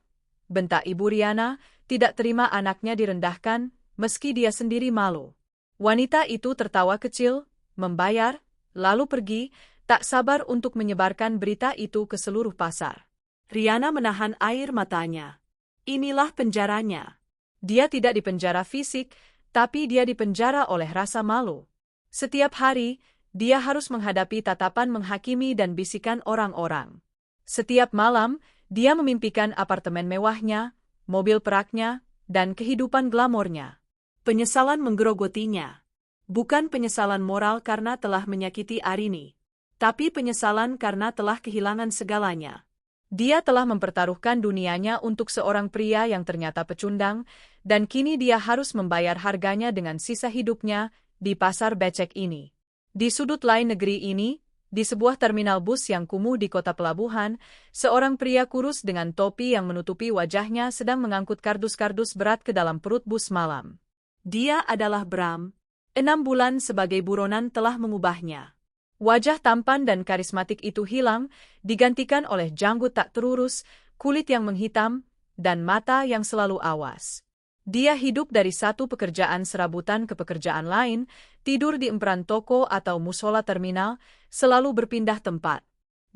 Bentak Ibu Riana, tidak terima anaknya direndahkan, meski dia sendiri malu. Wanita itu tertawa kecil, membayar, lalu pergi, tak sabar untuk menyebarkan berita itu ke seluruh pasar. Riana menahan air matanya. Inilah penjaranya. Dia tidak dipenjara fisik, tapi dia dipenjara oleh rasa malu. Setiap hari, dia harus menghadapi tatapan menghakimi dan bisikan orang-orang. Setiap malam, dia memimpikan apartemen mewahnya, mobil peraknya, dan kehidupan glamornya. Penyesalan menggerogotinya. Bukan penyesalan moral karena telah menyakiti Arini, tapi penyesalan karena telah kehilangan segalanya. Dia telah mempertaruhkan dunianya untuk seorang pria yang ternyata pecundang, dan kini dia harus membayar harganya dengan sisa hidupnya di pasar becek ini. Di sudut lain negeri ini, di sebuah terminal bus yang kumuh di kota pelabuhan, seorang pria kurus dengan topi yang menutupi wajahnya sedang mengangkut kardus-kardus berat ke dalam perut bus malam. Dia adalah Bram. 6 bulan sebagai buronan telah mengubahnya. Wajah tampan dan karismatik itu hilang, digantikan oleh janggut tak terurus, kulit yang menghitam, dan mata yang selalu awas. Dia hidup dari satu pekerjaan serabutan ke pekerjaan lain, tidur di emperan toko atau musola terminal, selalu berpindah tempat.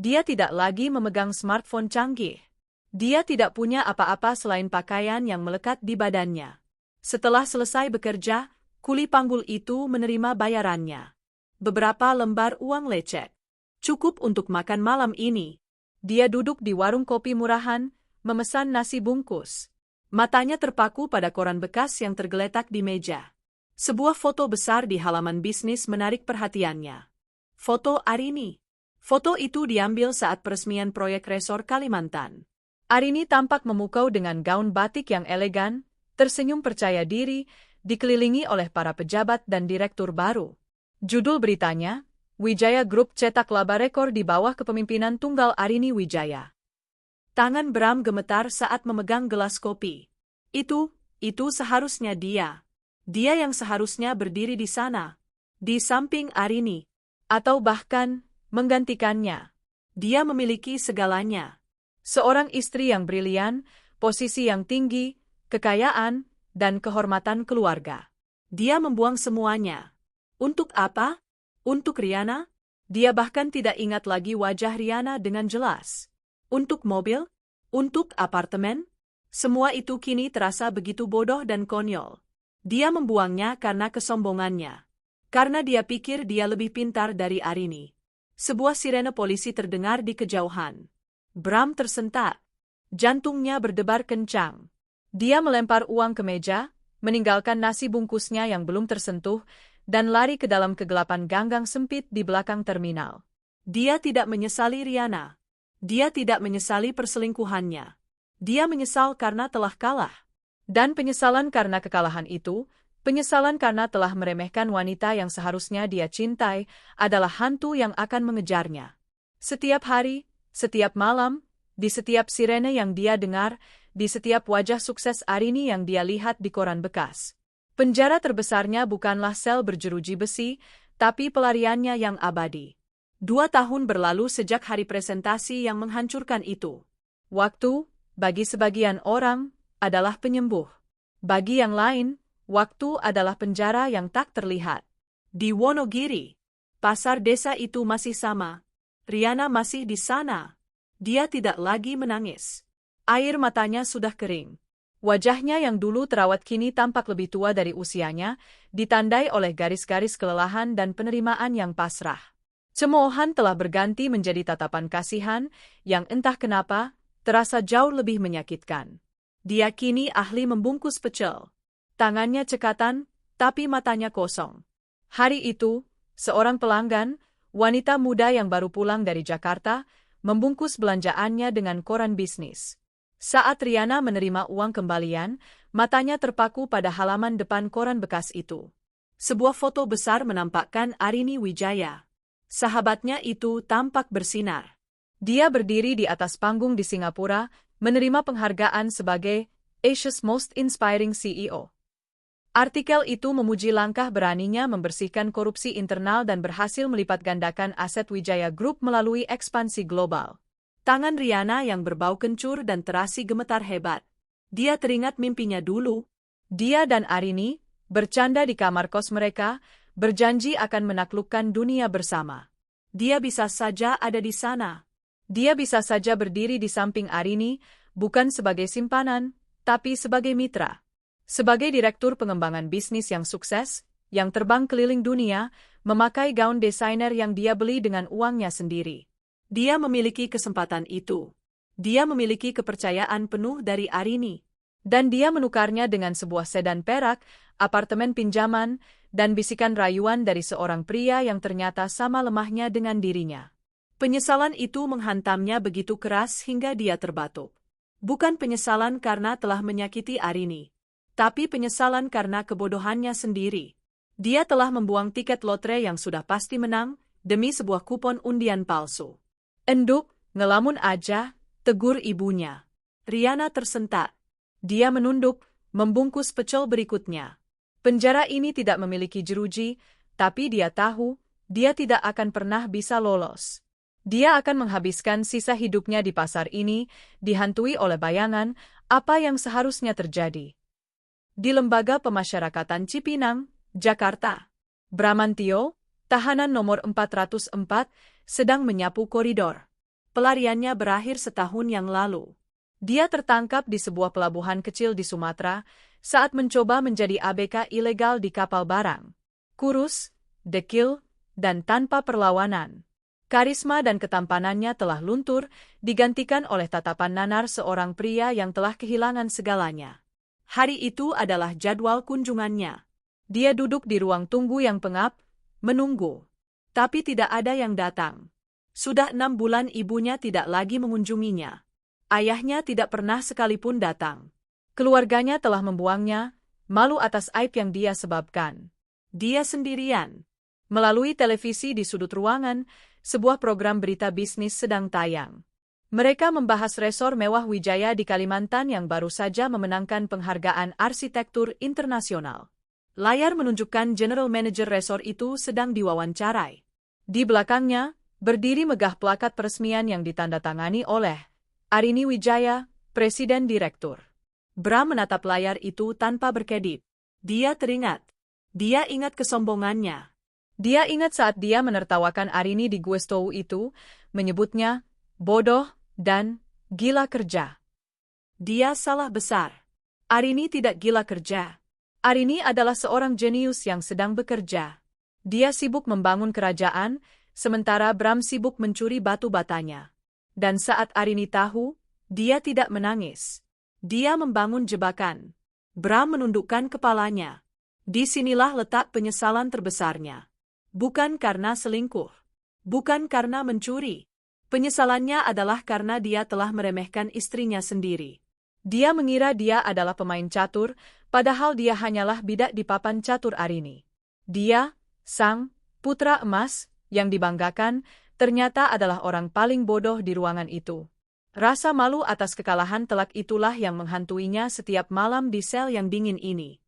Dia tidak lagi memegang smartphone canggih. Dia tidak punya apa-apa selain pakaian yang melekat di badannya. Setelah selesai bekerja, kuli panggul itu menerima bayarannya. Beberapa lembar uang lecek. Cukup untuk makan malam ini. Dia duduk di warung kopi murahan, memesan nasi bungkus. Matanya terpaku pada koran bekas yang tergeletak di meja. Sebuah foto besar di halaman bisnis menarik perhatiannya. Foto Arini. Foto itu diambil saat peresmian proyek resor Kalimantan. Arini tampak memukau dengan gaun batik yang elegan, tersenyum percaya diri, dikelilingi oleh para pejabat dan direktur baru. Judul beritanya, Wijaya Group cetak laba rekor di bawah kepemimpinan tunggal Arini Wijaya. Tangan Bram gemetar saat memegang gelas kopi. Itu seharusnya dia. Dia yang seharusnya berdiri di sana, di samping Arini, atau bahkan menggantikannya. Dia memiliki segalanya. Seorang istri yang brilian, posisi yang tinggi, kekayaan, dan kehormatan keluarga. Dia membuang semuanya. Untuk apa? Untuk Riana? Dia bahkan tidak ingat lagi wajah Riana dengan jelas. Untuk mobil? Untuk apartemen? Semua itu kini terasa begitu bodoh dan konyol. Dia membuangnya karena kesombongannya. Karena dia pikir dia lebih pintar dari Arini. Sebuah sirene polisi terdengar di kejauhan. Bram tersentak. Jantungnya berdebar kencang. Dia melempar uang ke meja, meninggalkan nasi bungkusnya yang belum tersentuh, dan lari ke dalam kegelapan ganggang sempit di belakang terminal. Dia tidak menyesali Riana. Dia tidak menyesali perselingkuhannya. Dia menyesal karena telah kalah. Dan penyesalan karena kekalahan itu, penyesalan karena telah meremehkan wanita yang seharusnya dia cintai, adalah hantu yang akan mengejarnya. Setiap hari, setiap malam, di setiap sirene yang dia dengar, di setiap wajah sukses Arini yang dia lihat di koran bekas. Penjara terbesarnya bukanlah sel berjeruji besi, tapi pelariannya yang abadi. 2 tahun berlalu sejak hari presentasi yang menghancurkan itu. Waktu, bagi sebagian orang, adalah penyembuh. Bagi yang lain, waktu adalah penjara yang tak terlihat. Di Wonogiri, pasar desa itu masih sama. Riana masih di sana. Dia tidak lagi menangis. Air matanya sudah kering. Wajahnya yang dulu terawat kini tampak lebih tua dari usianya, ditandai oleh garis-garis kelelahan dan penerimaan yang pasrah. Cemoohan telah berganti menjadi tatapan kasihan, yang entah kenapa, terasa jauh lebih menyakitkan. Dia kini ahli membungkus pecel. Tangannya cekatan, tapi matanya kosong. Hari itu, seorang pelanggan, wanita muda yang baru pulang dari Jakarta, membungkus belanjaannya dengan koran bisnis. Saat Riana menerima uang kembalian, matanya terpaku pada halaman depan koran bekas itu. Sebuah foto besar menampakkan Arini Wijaya. Sahabatnya itu tampak bersinar. Dia berdiri di atas panggung di Singapura, menerima penghargaan sebagai Asia's Most Inspiring CEO. Artikel itu memuji langkah beraninya membersihkan korupsi internal dan berhasil melipat gandakan aset Wijaya Group melalui ekspansi global. Tangan Riana yang berbau kencur dan terasi gemetar hebat. Dia teringat mimpinya dulu. Dia dan Arini bercanda di kamar kos mereka, berjanji akan menaklukkan dunia bersama. Dia bisa saja ada di sana. Dia bisa saja berdiri di samping Arini, bukan sebagai simpanan, tapi sebagai mitra. Sebagai direktur pengembangan bisnis yang sukses, yang terbang keliling dunia, memakai gaun desainer yang dia beli dengan uangnya sendiri. Dia memiliki kesempatan itu. Dia memiliki kepercayaan penuh dari Arini. Dan dia menukarnya dengan sebuah sedan perak, apartemen pinjaman, dan bisikan rayuan dari seorang pria yang ternyata sama lemahnya dengan dirinya. Penyesalan itu menghantamnya begitu keras hingga dia terbatuk. Bukan penyesalan karena telah menyakiti Arini, tapi penyesalan karena kebodohannya sendiri. Dia telah membuang tiket lotre yang sudah pasti menang demi sebuah kupon undian palsu. "Enduk, ngelamun aja," tegur ibunya. Riana tersentak. Dia menunduk, membungkus pecel berikutnya. Penjara ini tidak memiliki jeruji, tapi dia tahu, dia tidak akan pernah bisa lolos. Dia akan menghabiskan sisa hidupnya di pasar ini, dihantui oleh bayangan apa yang seharusnya terjadi. Di Lembaga Pemasyarakatan Cipinang, Jakarta, Bramantio, tahanan nomor 404, sedang menyapu koridor. Pelariannya berakhir setahun yang lalu. Dia tertangkap di sebuah pelabuhan kecil di Sumatera saat mencoba menjadi ABK ilegal di kapal barang. Kurus, dekil, dan tanpa perlawanan. Karisma dan ketampanannya telah luntur, digantikan oleh tatapan nanar seorang pria yang telah kehilangan segalanya. Hari itu adalah jadwal kunjungannya. Dia duduk di ruang tunggu yang pengap, menunggu. Tapi tidak ada yang datang. Sudah 6 bulan ibunya tidak lagi mengunjunginya. Ayahnya tidak pernah sekalipun datang. Keluarganya telah membuangnya, malu atas aib yang dia sebabkan. Dia sendirian. Melalui televisi di sudut ruangan, sebuah program berita bisnis sedang tayang. Mereka membahas resor mewah Wijaya di Kalimantan yang baru saja memenangkan penghargaan arsitektur internasional. Layar menunjukkan General Manager resor itu sedang diwawancarai. Di belakangnya, berdiri megah plakat peresmian yang ditandatangani oleh Arini Wijaya, Presiden Direktur. Bram menatap layar itu tanpa berkedip. Dia teringat. Dia ingat kesombongannya. Dia ingat saat dia menertawakan Arini di Guestou itu, menyebutnya bodoh dan gila kerja. Dia salah besar. Arini tidak gila kerja. Arini adalah seorang jenius yang sedang bekerja. Dia sibuk membangun kerajaan, sementara Bram sibuk mencuri batu batanya. Dan saat Arini tahu, dia tidak menangis. Dia membangun jebakan. Bram menundukkan kepalanya. Disinilah letak penyesalan terbesarnya. Bukan karena selingkuh. Bukan karena mencuri. Penyesalannya adalah karena dia telah meremehkan istrinya sendiri. Dia mengira dia adalah pemain catur, padahal dia hanyalah bidak di papan catur Arini. Dia, sang putra emas, yang dibanggakan, ternyata adalah orang paling bodoh di ruangan itu. Rasa malu atas kekalahan telak itulah yang menghantuinya setiap malam di sel yang dingin ini.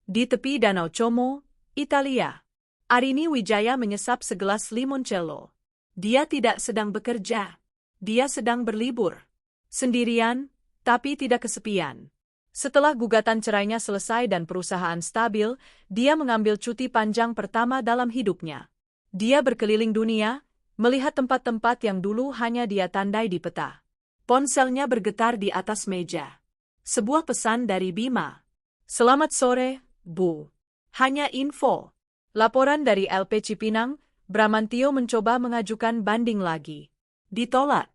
Di tepi Danau Como, Italia. Arini Wijaya menyesap segelas limoncello. Dia tidak sedang bekerja. Dia sedang berlibur. Sendirian, tapi tidak kesepian. Setelah gugatan cerainya selesai dan perusahaan stabil, dia mengambil cuti panjang pertama dalam hidupnya. Dia berkeliling dunia, melihat tempat-tempat yang dulu hanya dia tandai di peta. Ponselnya bergetar di atas meja. Sebuah pesan dari Bima. "Selamat sore, Bu. Hanya info." Laporan dari LP Cipinang, Bramantio mencoba mengajukan banding lagi. Ditolak.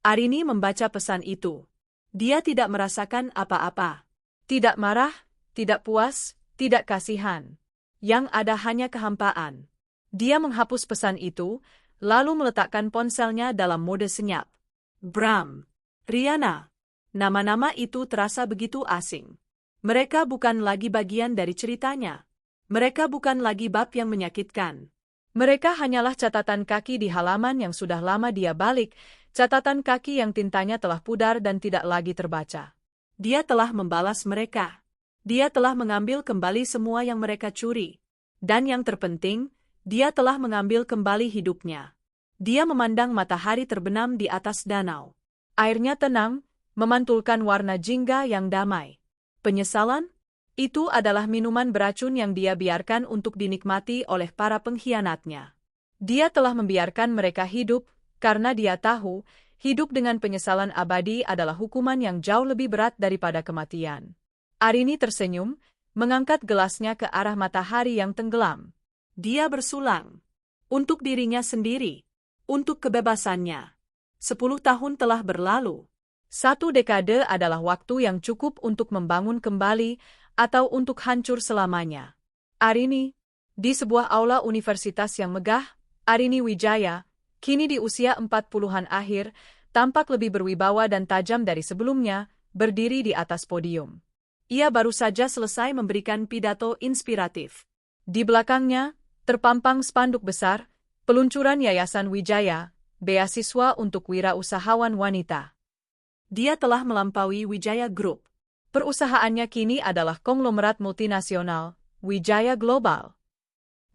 Arini membaca pesan itu. Dia tidak merasakan apa-apa. Tidak marah, tidak puas, tidak kasihan. Yang ada hanya kehampaan. Dia menghapus pesan itu, lalu meletakkan ponselnya dalam mode senyap. Bram, Rihanna. Nama-nama itu terasa begitu asing. Mereka bukan lagi bagian dari ceritanya. Mereka bukan lagi bab yang menyakitkan. Mereka hanyalah catatan kaki di halaman yang sudah lama dia balik, catatan kaki yang tintanya telah pudar dan tidak lagi terbaca. Dia telah membalas mereka. Dia telah mengambil kembali semua yang mereka curi. Dan yang terpenting, dia telah mengambil kembali hidupnya. Dia memandang matahari terbenam di atas danau. Airnya tenang, memantulkan warna jingga yang damai. Penyesalan? Itu adalah minuman beracun yang dia biarkan untuk dinikmati oleh para pengkhianatnya. Dia telah membiarkan mereka hidup, karena dia tahu, hidup dengan penyesalan abadi adalah hukuman yang jauh lebih berat daripada kematian. Arini tersenyum, mengangkat gelasnya ke arah matahari yang tenggelam. Dia bersulang. Untuk dirinya sendiri. Untuk kebebasannya. 10 tahun telah berlalu. 1 dekade adalah waktu yang cukup untuk membangun kembali atau untuk hancur selamanya. Arini, di sebuah aula universitas yang megah, Arini Wijaya, kini di usia 40-an akhir, tampak lebih berwibawa dan tajam dari sebelumnya, berdiri di atas podium. Ia baru saja selesai memberikan pidato inspiratif. Di belakangnya, terpampang spanduk besar, peluncuran Yayasan Wijaya, beasiswa untuk wirausahawan wanita. Dia telah melampaui Wijaya Group. Perusahaannya kini adalah konglomerat multinasional, Wijaya Global.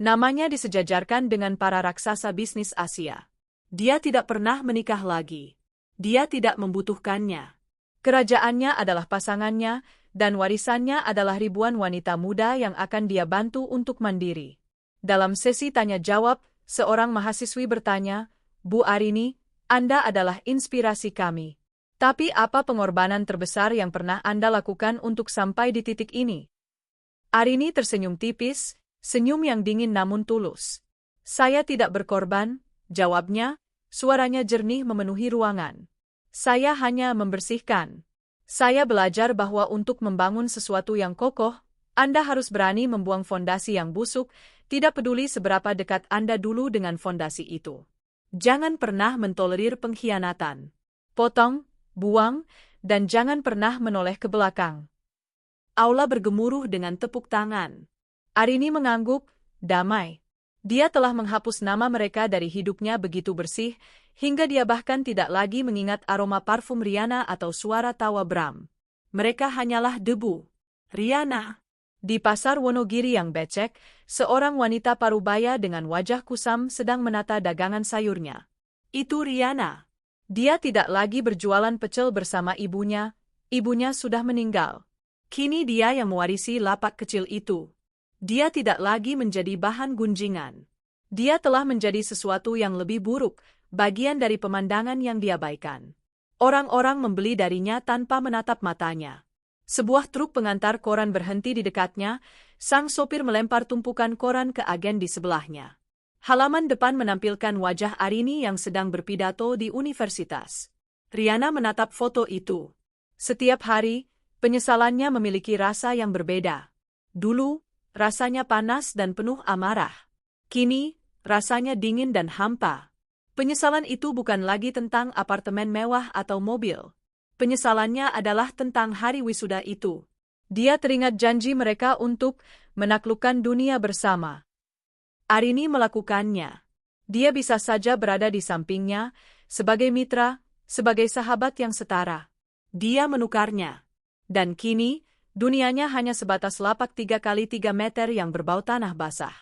Namanya disejajarkan dengan para raksasa bisnis Asia. Dia tidak pernah menikah lagi. Dia tidak membutuhkannya. Kerajaannya adalah pasangannya, dan warisannya adalah ribuan wanita muda yang akan dia bantu untuk mandiri. Dalam sesi tanya-jawab, seorang mahasiswi bertanya, "Bu Arini, Anda adalah inspirasi kami. Tapi apa pengorbanan terbesar yang pernah Anda lakukan untuk sampai di titik ini?" Arini tersenyum tipis, senyum yang dingin namun tulus. "Saya tidak berkorban," jawabnya, suaranya jernih memenuhi ruangan. "Saya hanya membersihkan. Saya belajar bahwa untuk membangun sesuatu yang kokoh, Anda harus berani membuang fondasi yang busuk, tidak peduli seberapa dekat Anda dulu dengan fondasi itu. Jangan pernah mentolerir pengkhianatan. Potong, buang, dan jangan pernah menoleh ke belakang." Aula bergemuruh dengan tepuk tangan. Arini mengangguk, damai. Dia telah menghapus nama mereka dari hidupnya begitu bersih, hingga dia bahkan tidak lagi mengingat aroma parfum Rihanna atau suara tawa Bram. Mereka hanyalah debu. Rihanna. Di pasar Wonogiri yang becek, seorang wanita parubaya dengan wajah kusam sedang menata dagangan sayurnya. Itu Rihanna. Dia tidak lagi berjualan pecel bersama ibunya sudah meninggal. Kini dia yang mewarisi lapak kecil itu. Dia tidak lagi menjadi bahan gunjingan. Dia telah menjadi sesuatu yang lebih buruk, bagian dari pemandangan yang diabaikan. Orang-orang membeli darinya tanpa menatap matanya. Sebuah truk pengantar koran berhenti di dekatnya, sang sopir melempar tumpukan koran ke agen di sebelahnya. Halaman depan menampilkan wajah Arini yang sedang berpidato di universitas. Rihanna menatap foto itu. Setiap hari, penyesalannya memiliki rasa yang berbeda. Dulu, rasanya panas dan penuh amarah. Kini, rasanya dingin dan hampa. Penyesalan itu bukan lagi tentang apartemen mewah atau mobil. Penyesalannya adalah tentang hari wisuda itu. Dia teringat janji mereka untuk menaklukkan dunia bersama. Arini melakukannya. Dia bisa saja berada di sampingnya, sebagai mitra, sebagai sahabat yang setara. Dia menukarnya. Dan kini, dunianya hanya sebatas lapak 3x3 meter yang berbau tanah basah.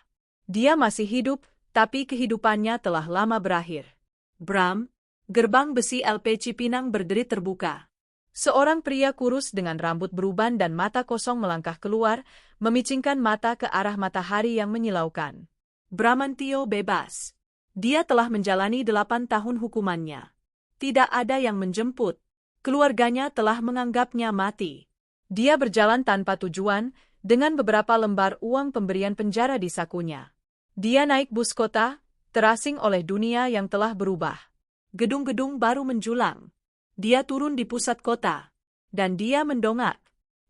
Dia masih hidup, tapi kehidupannya telah lama berakhir. Bram, gerbang besi LP Cipinang berderit terbuka. Seorang pria kurus dengan rambut beruban dan mata kosong melangkah keluar, memicingkan mata ke arah matahari yang menyilaukan. Bramantio bebas. Dia telah menjalani 8 tahun hukumannya. Tidak ada yang menjemput. Keluarganya telah menganggapnya mati. Dia berjalan tanpa tujuan, dengan beberapa lembar uang pemberian penjara di sakunya. Dia naik bus kota, terasing oleh dunia yang telah berubah. Gedung-gedung baru menjulang. Dia turun di pusat kota. Dan dia mendongak.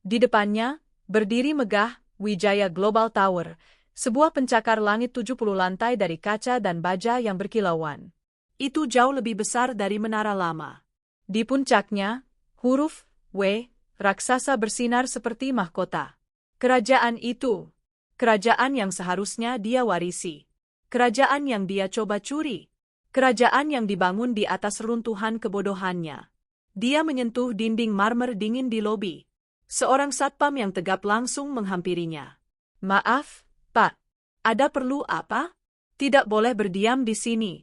Di depannya, berdiri megah, Wijaya Global Tower, Sebuah pencakar langit 70 lantai dari kaca dan baja yang berkilauan. Itu jauh lebih besar dari menara lama. Di puncaknya, huruf W raksasa bersinar seperti mahkota. Kerajaan itu. Kerajaan yang seharusnya dia warisi. Kerajaan yang dia coba curi. Kerajaan yang dibangun di atas runtuhan kebodohannya. Dia menyentuh dinding marmer dingin di lobi. Seorang satpam yang tegap langsung menghampirinya. Maaf, Pak. Ada perlu apa? Tidak boleh berdiam di sini.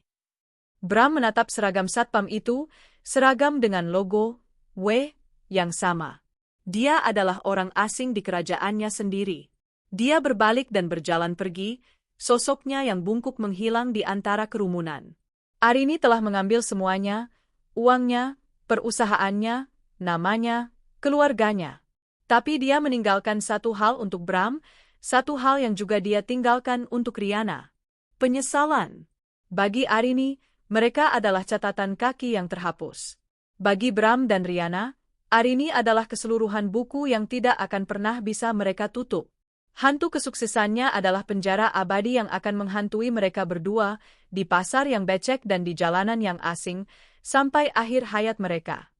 Bram menatap seragam satpam itu, seragam dengan logo W yang sama. Dia adalah orang asing di kerajaannya sendiri. Dia berbalik dan berjalan pergi, sosoknya yang bungkuk menghilang di antara kerumunan. Arini telah mengambil semuanya, uangnya, perusahaannya, namanya, keluarganya. Tapi dia meninggalkan satu hal untuk Bram, satu hal yang juga dia tinggalkan untuk Riana. Penyesalan. Bagi Arini, mereka adalah catatan kaki yang terhapus. Bagi Bram dan Riana, Arini adalah keseluruhan buku yang tidak akan pernah bisa mereka tutup. Hantu kesuksesannya adalah penjara abadi yang akan menghantui mereka berdua, di pasar yang becek dan di jalanan yang asing, sampai akhir hayat mereka.